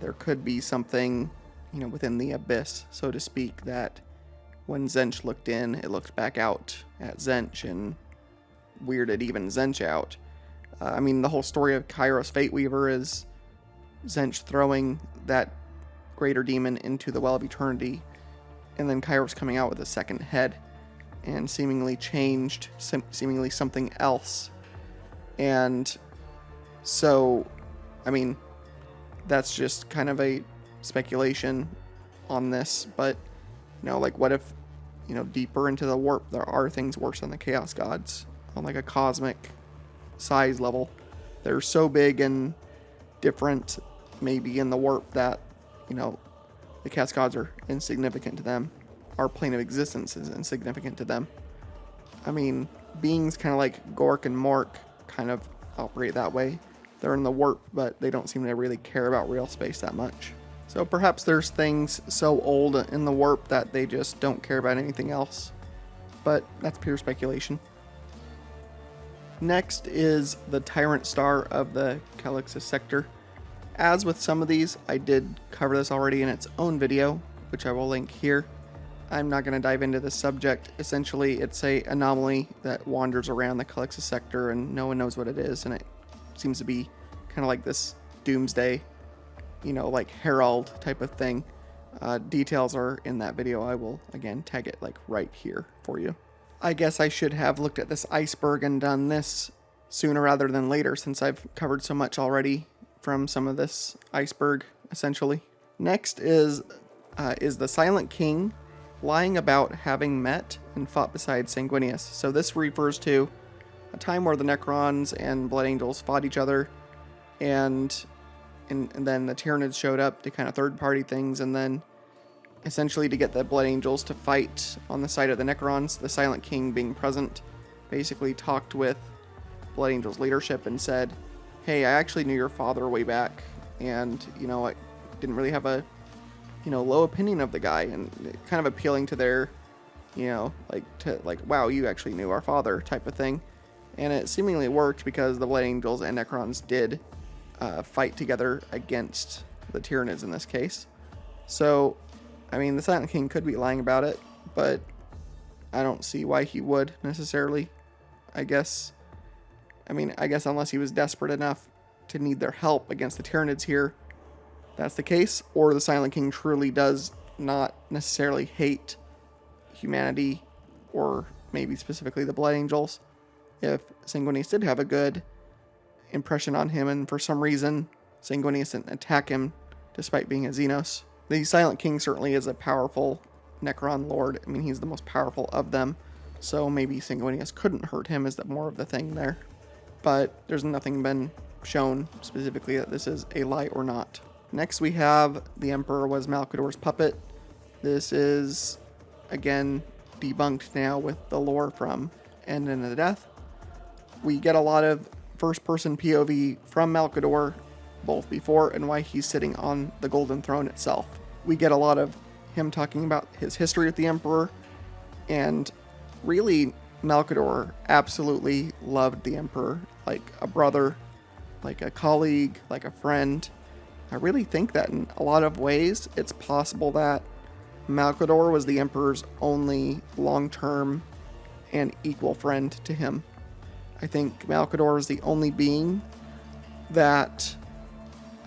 there could be something, within the abyss, so to speak, that when Tzeentch looked in, it looked back out at Tzeentch and weirded even Tzeentch out. I mean, the whole story of Kairos Fateweaver is Tzeentch throwing that greater demon into the Well of Eternity, and then Kairos coming out with a second head and seemingly changed, seemingly something else. And so, I mean, that's just kind of a speculation on this, but, like what if, deeper into the warp, there are things worse than the Chaos Gods on like a cosmic size level. They're so big and different, maybe in the warp, that, the Chaos Gods are insignificant to them. Our plane of existence is insignificant to them. I mean, beings kind of like Gork and Mork kind of operate that way. They're in the warp, but they don't seem to really care about real space that much. So perhaps there's things so old in the warp that they just don't care about anything else. But that's pure speculation. Next is the Tyrant Star of the Calixus sector. As with some of these, I did cover this already in its own video, which I will link here. I'm not going to dive into this subject. Essentially, it's a anomaly that wanders around the Calixus sector and no one knows what it is, and it seems to be kind of like this doomsday, like herald type of thing. Details are in that video. I will, again, tag it like right here for you. I guess I should have looked at this iceberg and done this sooner rather than later, since I've covered so much already from some of this iceberg, essentially. Next is the Silent King lying about having met and fought beside Sanguinius. So this refers to a time where the Necrons and Blood Angels fought each other, and then the Tyranids showed up to kind of third-party things, and then essentially to get the Blood Angels to fight on the side of the Necrons. The Silent King, being present, basically talked with Blood Angels leadership and said, hey, I actually knew your father way back, and, I didn't really have a, low opinion of the guy, and kind of appealing to their, wow, you actually knew our father type of thing. And it seemingly worked because the Blood Angels and Necrons did fight together against the Tyranids in this case. So, I mean, the Silent King could be lying about it, but I don't see why he would necessarily. I guess unless he was desperate enough to need their help against the Tyranids here, that's the case. Or the Silent King truly does not necessarily hate humanity, or maybe specifically the Blood Angels. If Sanguinius did have a good impression on him, and for some reason Sanguinius didn't attack him despite being a Xenos. The Silent King certainly is a powerful Necron Lord. I mean, he's the most powerful of them. So maybe Sanguinius couldn't hurt him is more of the thing there. But there's nothing been shown specifically that this is a lie or not. Next we have the Emperor was Malcador's puppet. This is, again, debunked now with the lore from End in the Death. We get a lot of first-person POV from Malcador, both before and while he's sitting on the Golden Throne itself. We get a lot of him talking about his history with the Emperor, and really, Malcador absolutely loved the Emperor, like a brother, like a colleague, like a friend. I really think that in a lot of ways, it's possible that Malcador was the Emperor's only long-term and equal friend to him. I think Malcador is the only being that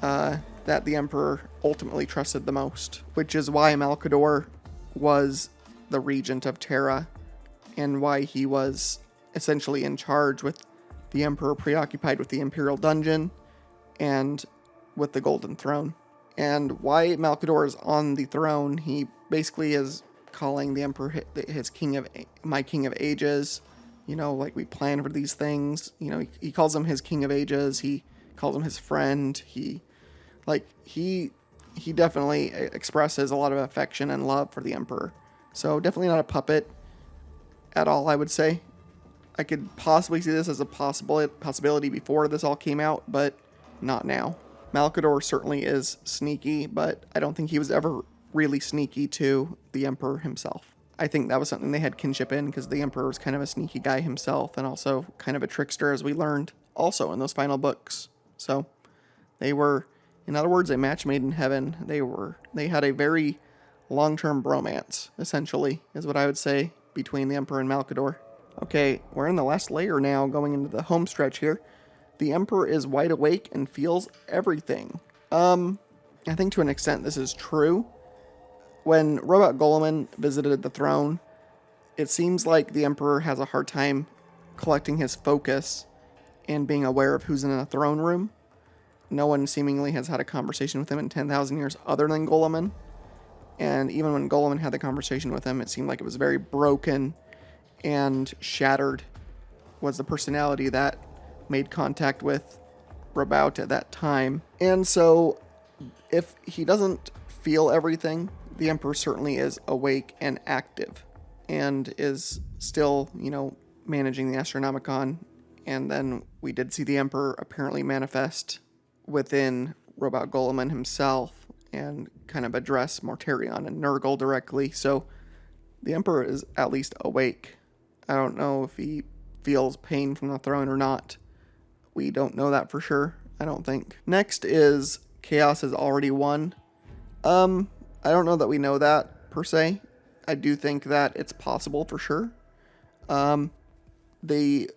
the Emperor ultimately trusted the most, which is why Malcador was the regent of Terra and why he was essentially in charge with the Emperor preoccupied with the Imperial Dungeon and with the Golden Throne. And why Malcador is on the throne, he basically is calling the Emperor his my King of Ages. You know, like, we plan for these things. You know, he calls him his King of Ages. He calls him his friend. He definitely expresses a lot of affection and love for the Emperor. So definitely not a puppet at all, I would say. I could possibly see this as a possibility before this all came out, but not now. Malcador certainly is sneaky, but I don't think he was ever really sneaky to the Emperor himself. I think that was something they had kinship in, because the Emperor was kind of a sneaky guy himself, and also kind of a trickster, as we learned also in those final books. So they were, in other words, a match made in heaven. They had a very long-term bromance, essentially, is what I would say, between the Emperor and Malcador. Okay, we're in the last layer now, going into the home stretch here. The Emperor is wide awake and feels everything. I think to an extent this is true. When Robot Goleman visited the throne, it seems like the Emperor has a hard time collecting his focus and being aware of who's in the throne room. No one seemingly has had a conversation with him in 10,000 years other than Goleman. And even when Goleman had the conversation with him, it seemed like it was very broken and shattered, was the personality that made contact with Rabout at that time. And so, if he doesn't feel everything, the Emperor certainly is awake and active, and is still, managing the Astronomicon. And then we did see the Emperor apparently manifest within Robot Goleman himself, and kind of address Mortarion and Nurgle directly. So, the Emperor is at least awake. I don't know if he feels pain from the throne or not. We don't know that for sure, I don't think. Next is Chaos has already won. I don't know that we know that, per se. I do think that it's possible for sure. The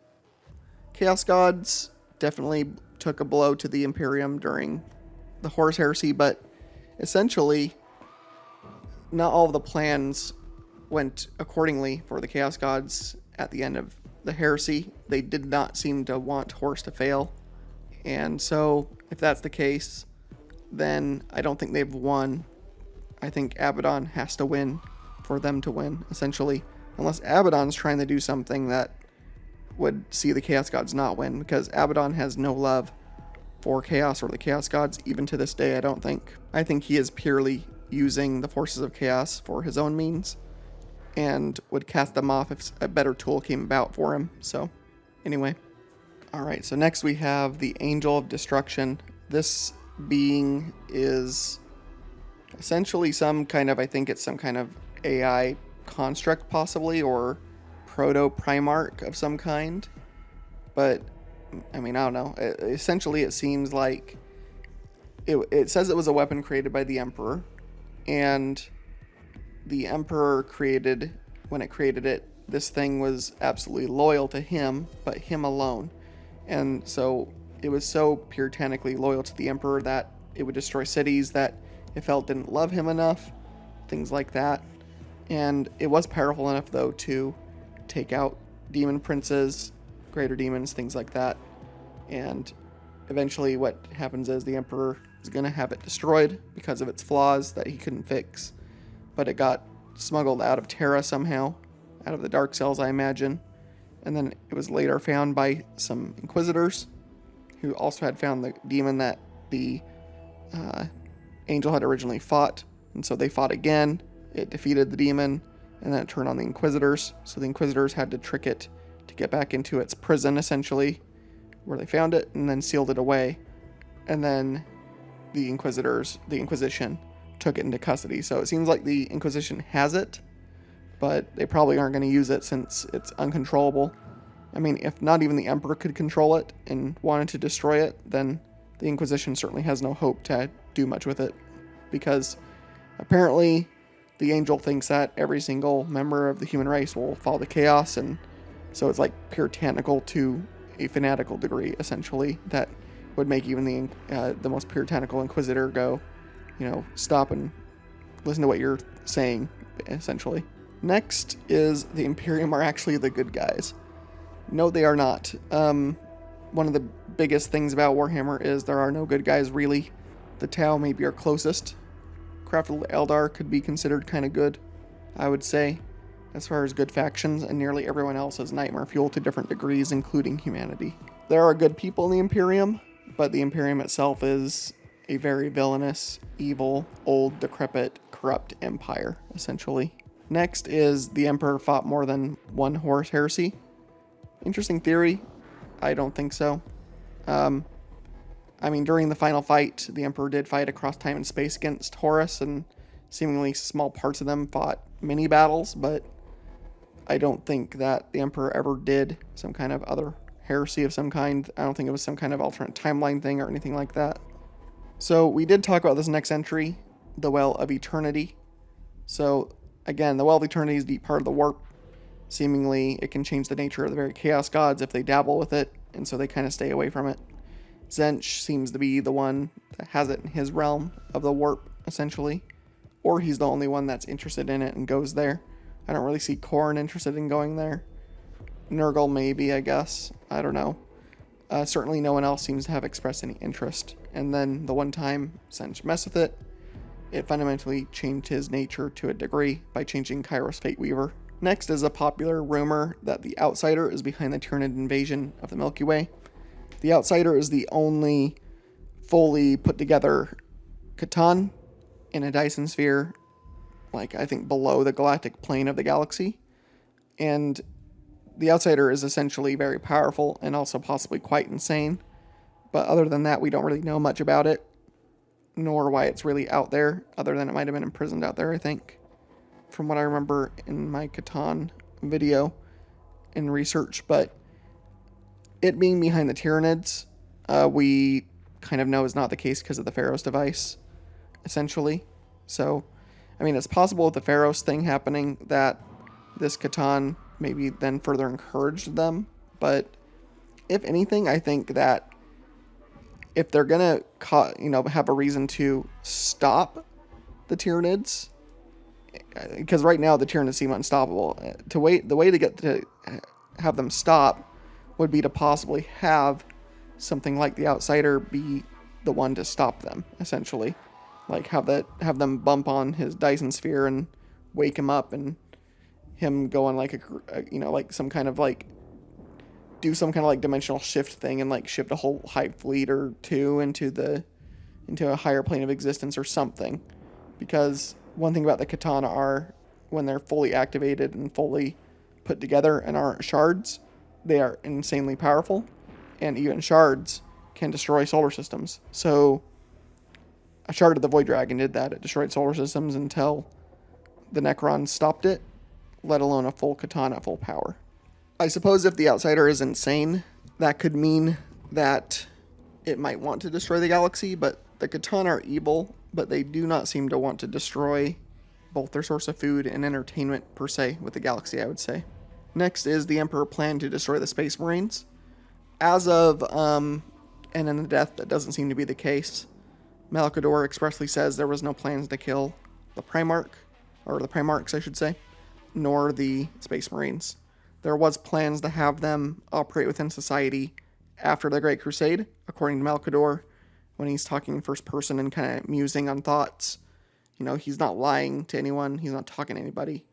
Chaos Gods definitely took a blow to the Imperium during the Horus Heresy, but essentially, not all of the plans went accordingly for the Chaos Gods at the end of the Heresy. They did not seem to want Horus to fail. And so, if that's the case, then I don't think they've won. I think Abaddon has to win for them to win, essentially. Unless Abaddon's trying to do something that would see the Chaos Gods not win, because Abaddon has no love for Chaos or the Chaos Gods, even to this day, I don't think. I think he is purely using the forces of Chaos for his own means, and would cast them off if a better tool came about for him. So, anyway. Alright, so next we have the Angel of Destruction. This being is essentially some kind of AI construct, possibly, or proto-Primarch of some kind. But, I don't know. Essentially, it seems like it says it was a weapon created by the Emperor, and the Emperor when it created it, this thing was absolutely loyal to him, but him alone. And so it was so puritanically loyal to the Emperor that it would destroy cities that it felt didn't love him enough, things like that. And it was powerful enough, though, to take out demon princes, greater demons, things like that. And eventually what happens is the Emperor is going to have it destroyed because of its flaws that he couldn't fix. But it got smuggled out of Terra somehow, out of the dark cells, I imagine. And then it was later found by some inquisitors who also had found the demon that the angel had originally fought. And so they fought again. It defeated the demon, and then it turned on the inquisitors. So the inquisitors had to trick it to get back into its prison, essentially, where they found it, and then sealed it away. And then the Inquisition, took it into custody. So it seems like the Inquisition has it, but they probably aren't going to use it since it's uncontrollable. I mean, if not even the Emperor could control it and wanted to destroy it, then the Inquisition certainly has no hope to do much with it, because apparently the angel thinks that every single member of the human race will fall to chaos, and so it's like puritanical to a fanatical degree, essentially, that would make even the most puritanical Inquisitor go, stop and listen to what you're saying, essentially. Next is the Imperium are actually the good guys. No, they are not. One of the biggest things about Warhammer is there are no good guys, really. The Tau may be our closest. Crafted Eldar could be considered kind of good, I would say, as far as good factions, and nearly everyone else is nightmare fuel to different degrees, including humanity. There are good people in the Imperium, but the Imperium itself is a very villainous, evil, old, decrepit, corrupt empire, essentially. Next is the Emperor fought more than one Horus heresy. Interesting theory. I don't think so. During the final fight, the Emperor did fight across time and space against Horus, and seemingly small parts of them fought mini battles, but I don't think that the Emperor ever did some kind of other heresy of some kind. I don't think it was some kind of alternate timeline thing or anything like that. So we did talk about this next entry, the Well of Eternity. So again, the Well of Eternity is deep part of the warp. Seemingly, it can change the nature of the very chaos gods if they dabble with it, and so they kind of stay away from it. Tzeentch seems to be the one that has it in his realm of the warp, essentially. Or he's the only one that's interested in it and goes there. I don't really see Khorne interested in going there. Nurgle maybe, I guess. I don't know. Certainly no one else seems to have expressed any interest. And then the one time Tzeentch messed with it, it fundamentally changed his nature to a degree by changing Kairos Fate Weaver. Next is a popular rumor that the Outsider is behind the Tyranid invasion of the Milky Way. The Outsider is the only fully put together Catan in a Dyson sphere, I think below the galactic plane of the galaxy. And the Outsider is essentially very powerful and also possibly quite insane. But other than that, we don't really know much about it, nor why it's really out there, other than it might have been imprisoned out there, I think. From what I remember in my Catan video and research, but it being behind the Tyranids, we kind of know is not the case because of the Pharaoh's device, essentially. So, it's possible with the Pharaoh's thing happening that this Catan maybe then further encouraged them, but if anything, I think that if they're gonna have a reason to stop the Tyranids, because right now the Tyranids seem unstoppable, the way to get to have them stop would be to possibly have something like the Outsider be the one to stop them, essentially. Have them bump on his Dyson sphere and wake him up, and him go on do some kind of dimensional shift thing and shift a whole hive fleet or two into a higher plane of existence or something. Because one thing about the Katana are, when they're fully activated and fully put together and aren't shards, they are insanely powerful, and even shards can destroy solar systems. So a shard of the Void Dragon did that. It destroyed solar systems until the Necrons stopped it, let alone a full Katana at full power. I suppose if the Outsider is insane, that could mean that it might want to destroy the galaxy, but the Katana are evil, but they do not seem to want to destroy both their source of food and entertainment per se with the galaxy, I would say. Next is the Emperor planned to destroy the Space Marines. As of, and in the death, that doesn't seem to be the case. Malakador expressly says there was no plans to kill the Primarch, or the Primarchs, I should say, nor the Space Marines. There was plans to have them operate within society after the Great Crusade, according to Malakador, when he's talking in first person and kind of musing on thoughts. He's not lying to anyone. He's not talking to anybody.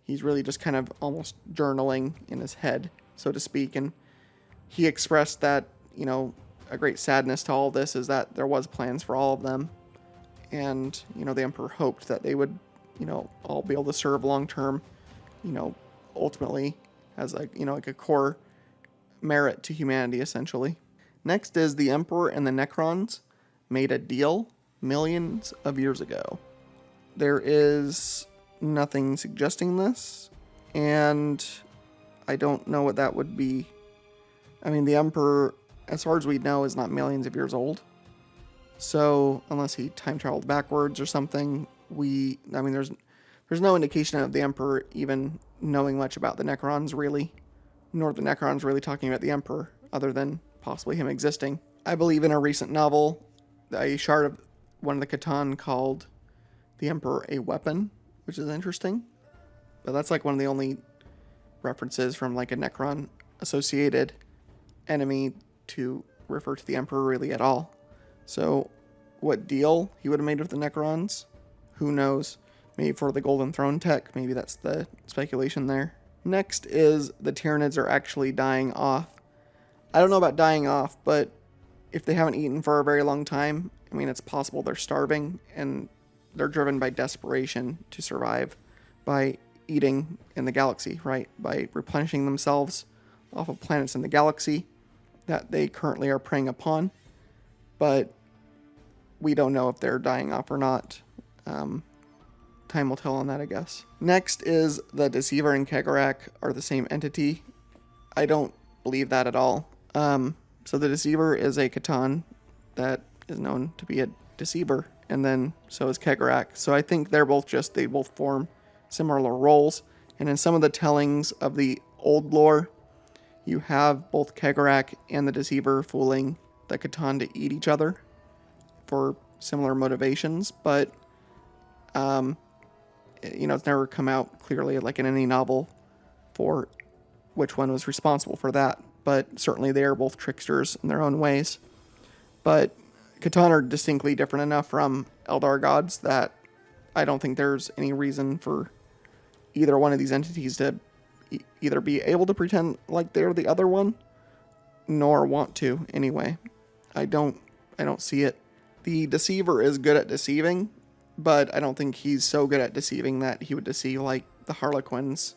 He's really just kind of almost journaling in his head, so to speak. And he expressed that, a great sadness to all this is that there was plans for all of them. And, the Emperor hoped that they would, all be able to serve long term, ultimately as like a core merit to humanity, essentially. Next is the Emperor and the Necrons made a deal millions of years ago. There is nothing suggesting this, and I don't know what that would be. I mean, the Emperor, as far as we know, is not millions of years old. So, unless he time traveled backwards or something, there's no indication of the Emperor even knowing much about the Necrons, really, nor the Necrons really talking about the Emperor, other than possibly him existing. I believe in a recent novel, a shard of one of the Catan called the Emperor a weapon, which is interesting. But that's like one of the only references from like a Necron associated enemy to refer to the Emperor really at all. So what deal he would have made with the Necrons, who knows? Maybe for the Golden Throne tech, maybe that's the speculation there. Next is the Tyranids are actually dying off. I don't know about dying off, but if they haven't eaten for a very long time, I mean, it's possible they're starving and they're driven by desperation to survive by eating in the galaxy, right? By replenishing themselves off of planets in the galaxy that they currently are preying upon. But we don't know if they're dying off or not. Time will tell on that, I guess. Next is the Deceiver and Kegarak are the same entity. I don't believe that at all. So the Deceiver is a Catan that is known to be a deceiver, and then so is Kegarak. So I think they both form similar roles. And in some of the tellings of the old lore, you have both Kegarak and the Deceiver fooling the Catan to eat each other for similar motivations, but it's never come out clearly, like in any novel, for which one was responsible for that. But certainly they are both tricksters in their own ways. But Catan are distinctly different enough from Eldar gods that I don't think there's any reason for either one of these entities to either be able to pretend like they're the other one, nor want to anyway. I don't see it. The Deceiver is good at deceiving, but I don't think he's so good at deceiving that he would deceive like the Harlequins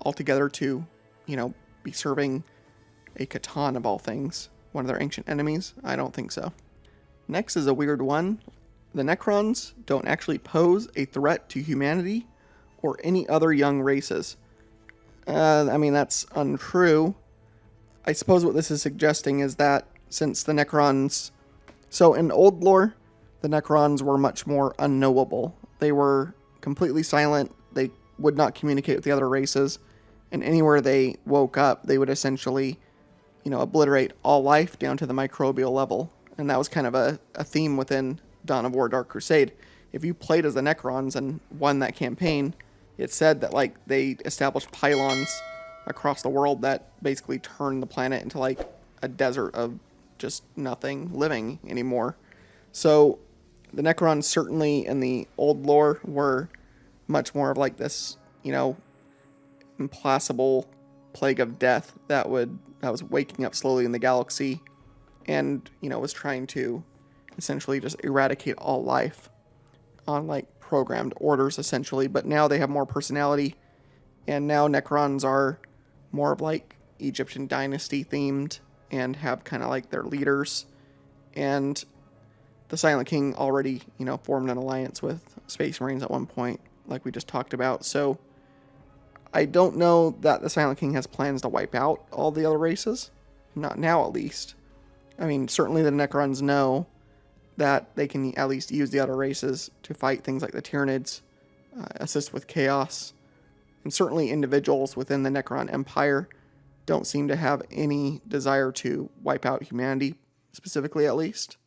altogether to, be serving a Catan of all things, one of their ancient enemies. I don't think so. Next is a weird one. The Necrons don't actually pose a threat to humanity or any other young races. That's untrue. I suppose what this is suggesting is that since the Necrons... So in old lore, the Necrons were much more unknowable. They were completely silent. They would not communicate with the other races. And anywhere they woke up, they would essentially, obliterate all life down to the microbial level. And that was kind of a theme within Dawn of War Dark Crusade. If you played as the Necrons and won that campaign, it said that they established pylons across the world that basically turned the planet into a desert of just nothing living anymore. So the Necrons certainly in the old lore were much more of this, implacable plague of death that was waking up slowly in the galaxy and, was trying to essentially just eradicate all life on programmed orders essentially. But now they have more personality, and now Necrons are more of Egyptian dynasty themed and have kind of their leaders. And the Silent King already, formed an alliance with Space Marines at one point, like we just talked about. So I don't know that the Silent King has plans to wipe out all the other races. Not now, at least. Certainly the Necrons know that they can at least use the other races to fight things like the Tyranids, assist with chaos. And certainly individuals within the Necron Empire don't seem to have any desire to wipe out humanity, specifically at least,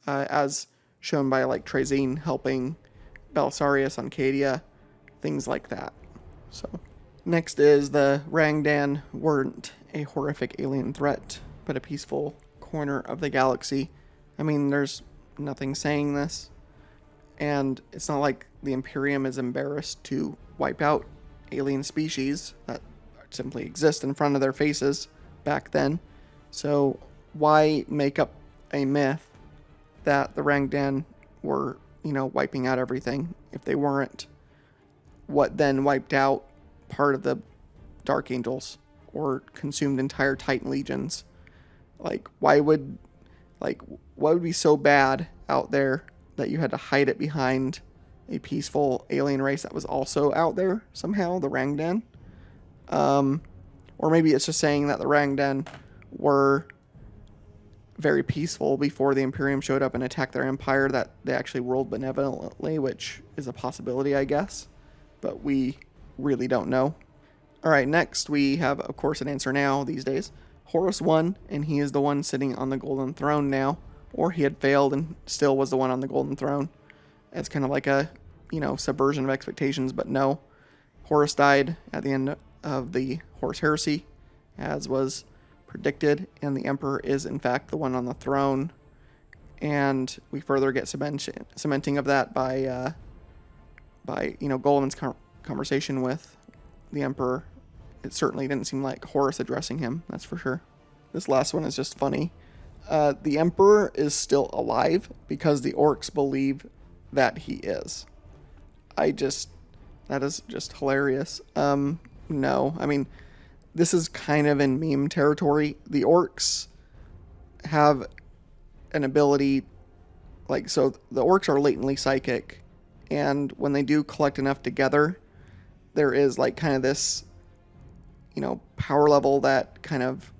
as shown by Trazine helping Belisarius on Cadia, things like that. So next is the Rangdan weren't a horrific alien threat, but a peaceful corner of the galaxy. There's nothing saying this, and it's not like the Imperium is embarrassed to wipe out alien species that simply exist in front of their faces back then. So why make up a myth that the Rangdan were, wiping out everything if they weren't? What then wiped out part of the Dark Angels or consumed entire Titan legions? What would be so bad out there that you had to hide it behind a peaceful alien race that was also out there somehow, the Rangdan? Or maybe it's just saying that the Rangdan were very peaceful before the Imperium showed up and attacked their empire, that they actually ruled benevolently, which is a possibility, I guess. But we really don't know. Alright, next we have, of course, an answer now these days. Horus won, and he is the one sitting on the golden throne now. Or he had failed and still was the one on the golden throne. It's kind of like a, subversion of expectations, but no. Horus died at the end of the Horus Heresy, as was predicted, and the Emperor is, in fact, the one on the throne. And we further get cementing of that by Goleman's conversation with the Emperor. It certainly didn't seem like Horus addressing him, that's for sure. This last one is just funny. The Emperor is still alive because the orcs believe that he is. That is just hilarious. No, I mean, this is kind of in meme territory. The orcs have an ability, so the orcs are latently psychic, and when they do collect enough together, there is kind of this, power level that kind of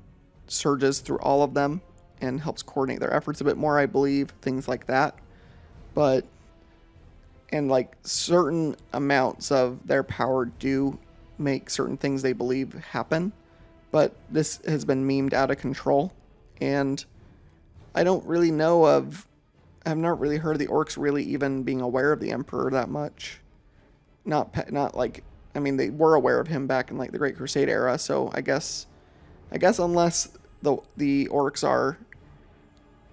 surges through all of them and helps coordinate their efforts a bit more, I believe, things like that. And certain amounts of their power do make certain things they believe happen, but this has been memed out of control, and I don't really know I've not really heard of the orcs really even being aware of the Emperor that much. They were aware of him back in the Great Crusade era, so I guess unless the orcs are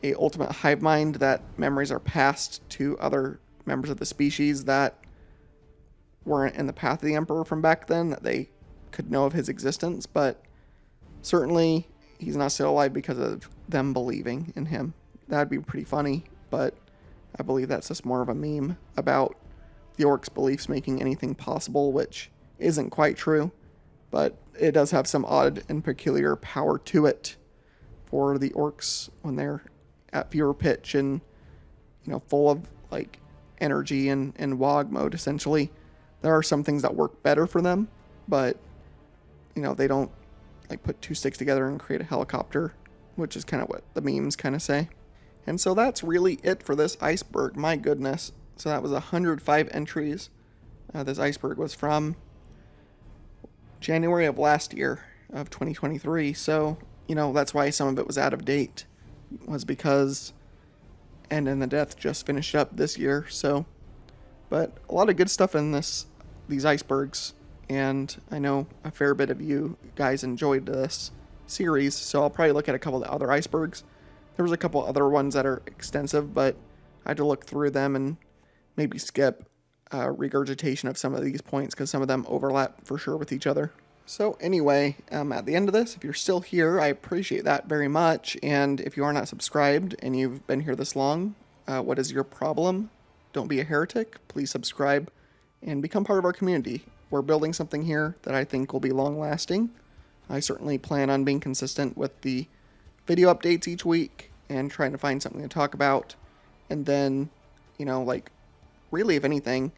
a ultimate hive mind, that memories are passed to other members of the species that weren't in the path of the Emperor from back then, that they could know of his existence, but certainly he's not still alive because of them believing in him. That'd be pretty funny, but I believe that's just more of a meme about the orcs' beliefs making anything possible, which isn't quite true, but it does have some odd and peculiar power to it for the orcs when they're at fever pitch and, full of energy and WOG mode, essentially. There are some things that work better for them, but they don't put two sticks together and create a helicopter, which is kind of what the memes kind of say. And so that's really it for this iceberg. My goodness. So that was 105 entries. This iceberg was from January of last year of 2023. So, that's why some of it was out of date, was because End in the Death just finished up this year. So, but a lot of good stuff in these icebergs, and I know a fair bit of you guys enjoyed this series, so I'll probably look at a couple of the other icebergs. There was a couple other ones that are extensive, but I had to look through them and maybe skip regurgitation of some of these points because some of them overlap for sure with each other. So anyway, at the end of this, if you're still here, I appreciate that very much. And if you are not subscribed and you've been here this long, what is your problem? Don't be a heretic. Please subscribe and become part of our community. We're building something here that I think will be long-lasting. I certainly plan on being consistent with the video updates each week and trying to find something to talk about. And then, really, if anything,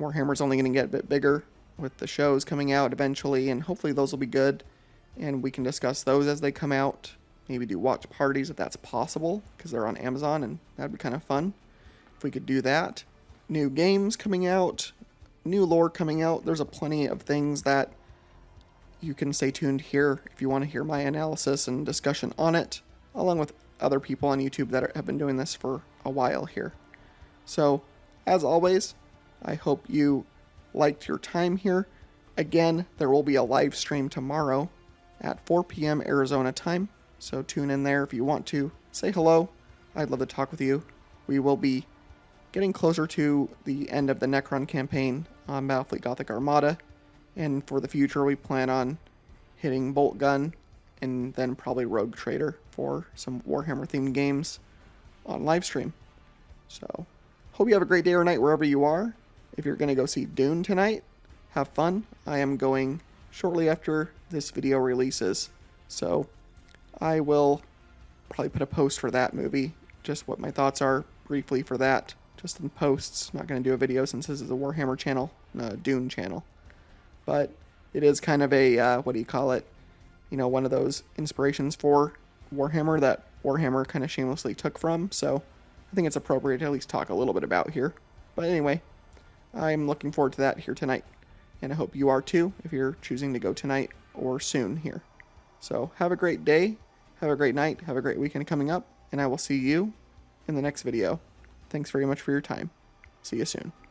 Warhammer's only going to get a bit bigger with the shows coming out eventually, and hopefully those will be good, and we can discuss those as they come out. Maybe do watch parties if that's possible, because they're on Amazon, and that'd be kind of fun if we could do that. New games coming out, new lore coming out. There's a plenty of things that you can stay tuned here if you want to hear my analysis and discussion on it, along with other people on YouTube that have been doing this for a while here. So, as always, I hope you liked your time here. Again, there will be a live stream tomorrow at 4 p.m. Arizona time, so tune in there if you want to say hello. I'd love to talk with you. We will be getting closer to the end of the Necron campaign on Battlefleet Gothic Armada, And for the future, we plan on hitting Bolt Gun and then probably Rogue Trader for some Warhammer themed games on live stream. So, hope you have a great day or night wherever you are. If you're going to go see Dune tonight, have fun. I am going shortly after this video releases. So, I will probably put a post for that movie, just what my thoughts are briefly for that, just in posts. Not going to do a video since this is a Warhammer channel, not a Dune channel. But it is kind of a, what do you call it, you know, one of those inspirations for Warhammer that Warhammer kind of shamelessly took from, so I think it's appropriate to at least talk a little bit about here. But anyway, I'm looking forward to that here tonight, and I hope you are too, if you're choosing to go tonight or soon here. So have a great day, have a great night, have a great weekend coming up, and I will see you in the next video. Thanks very much for your time. See you soon.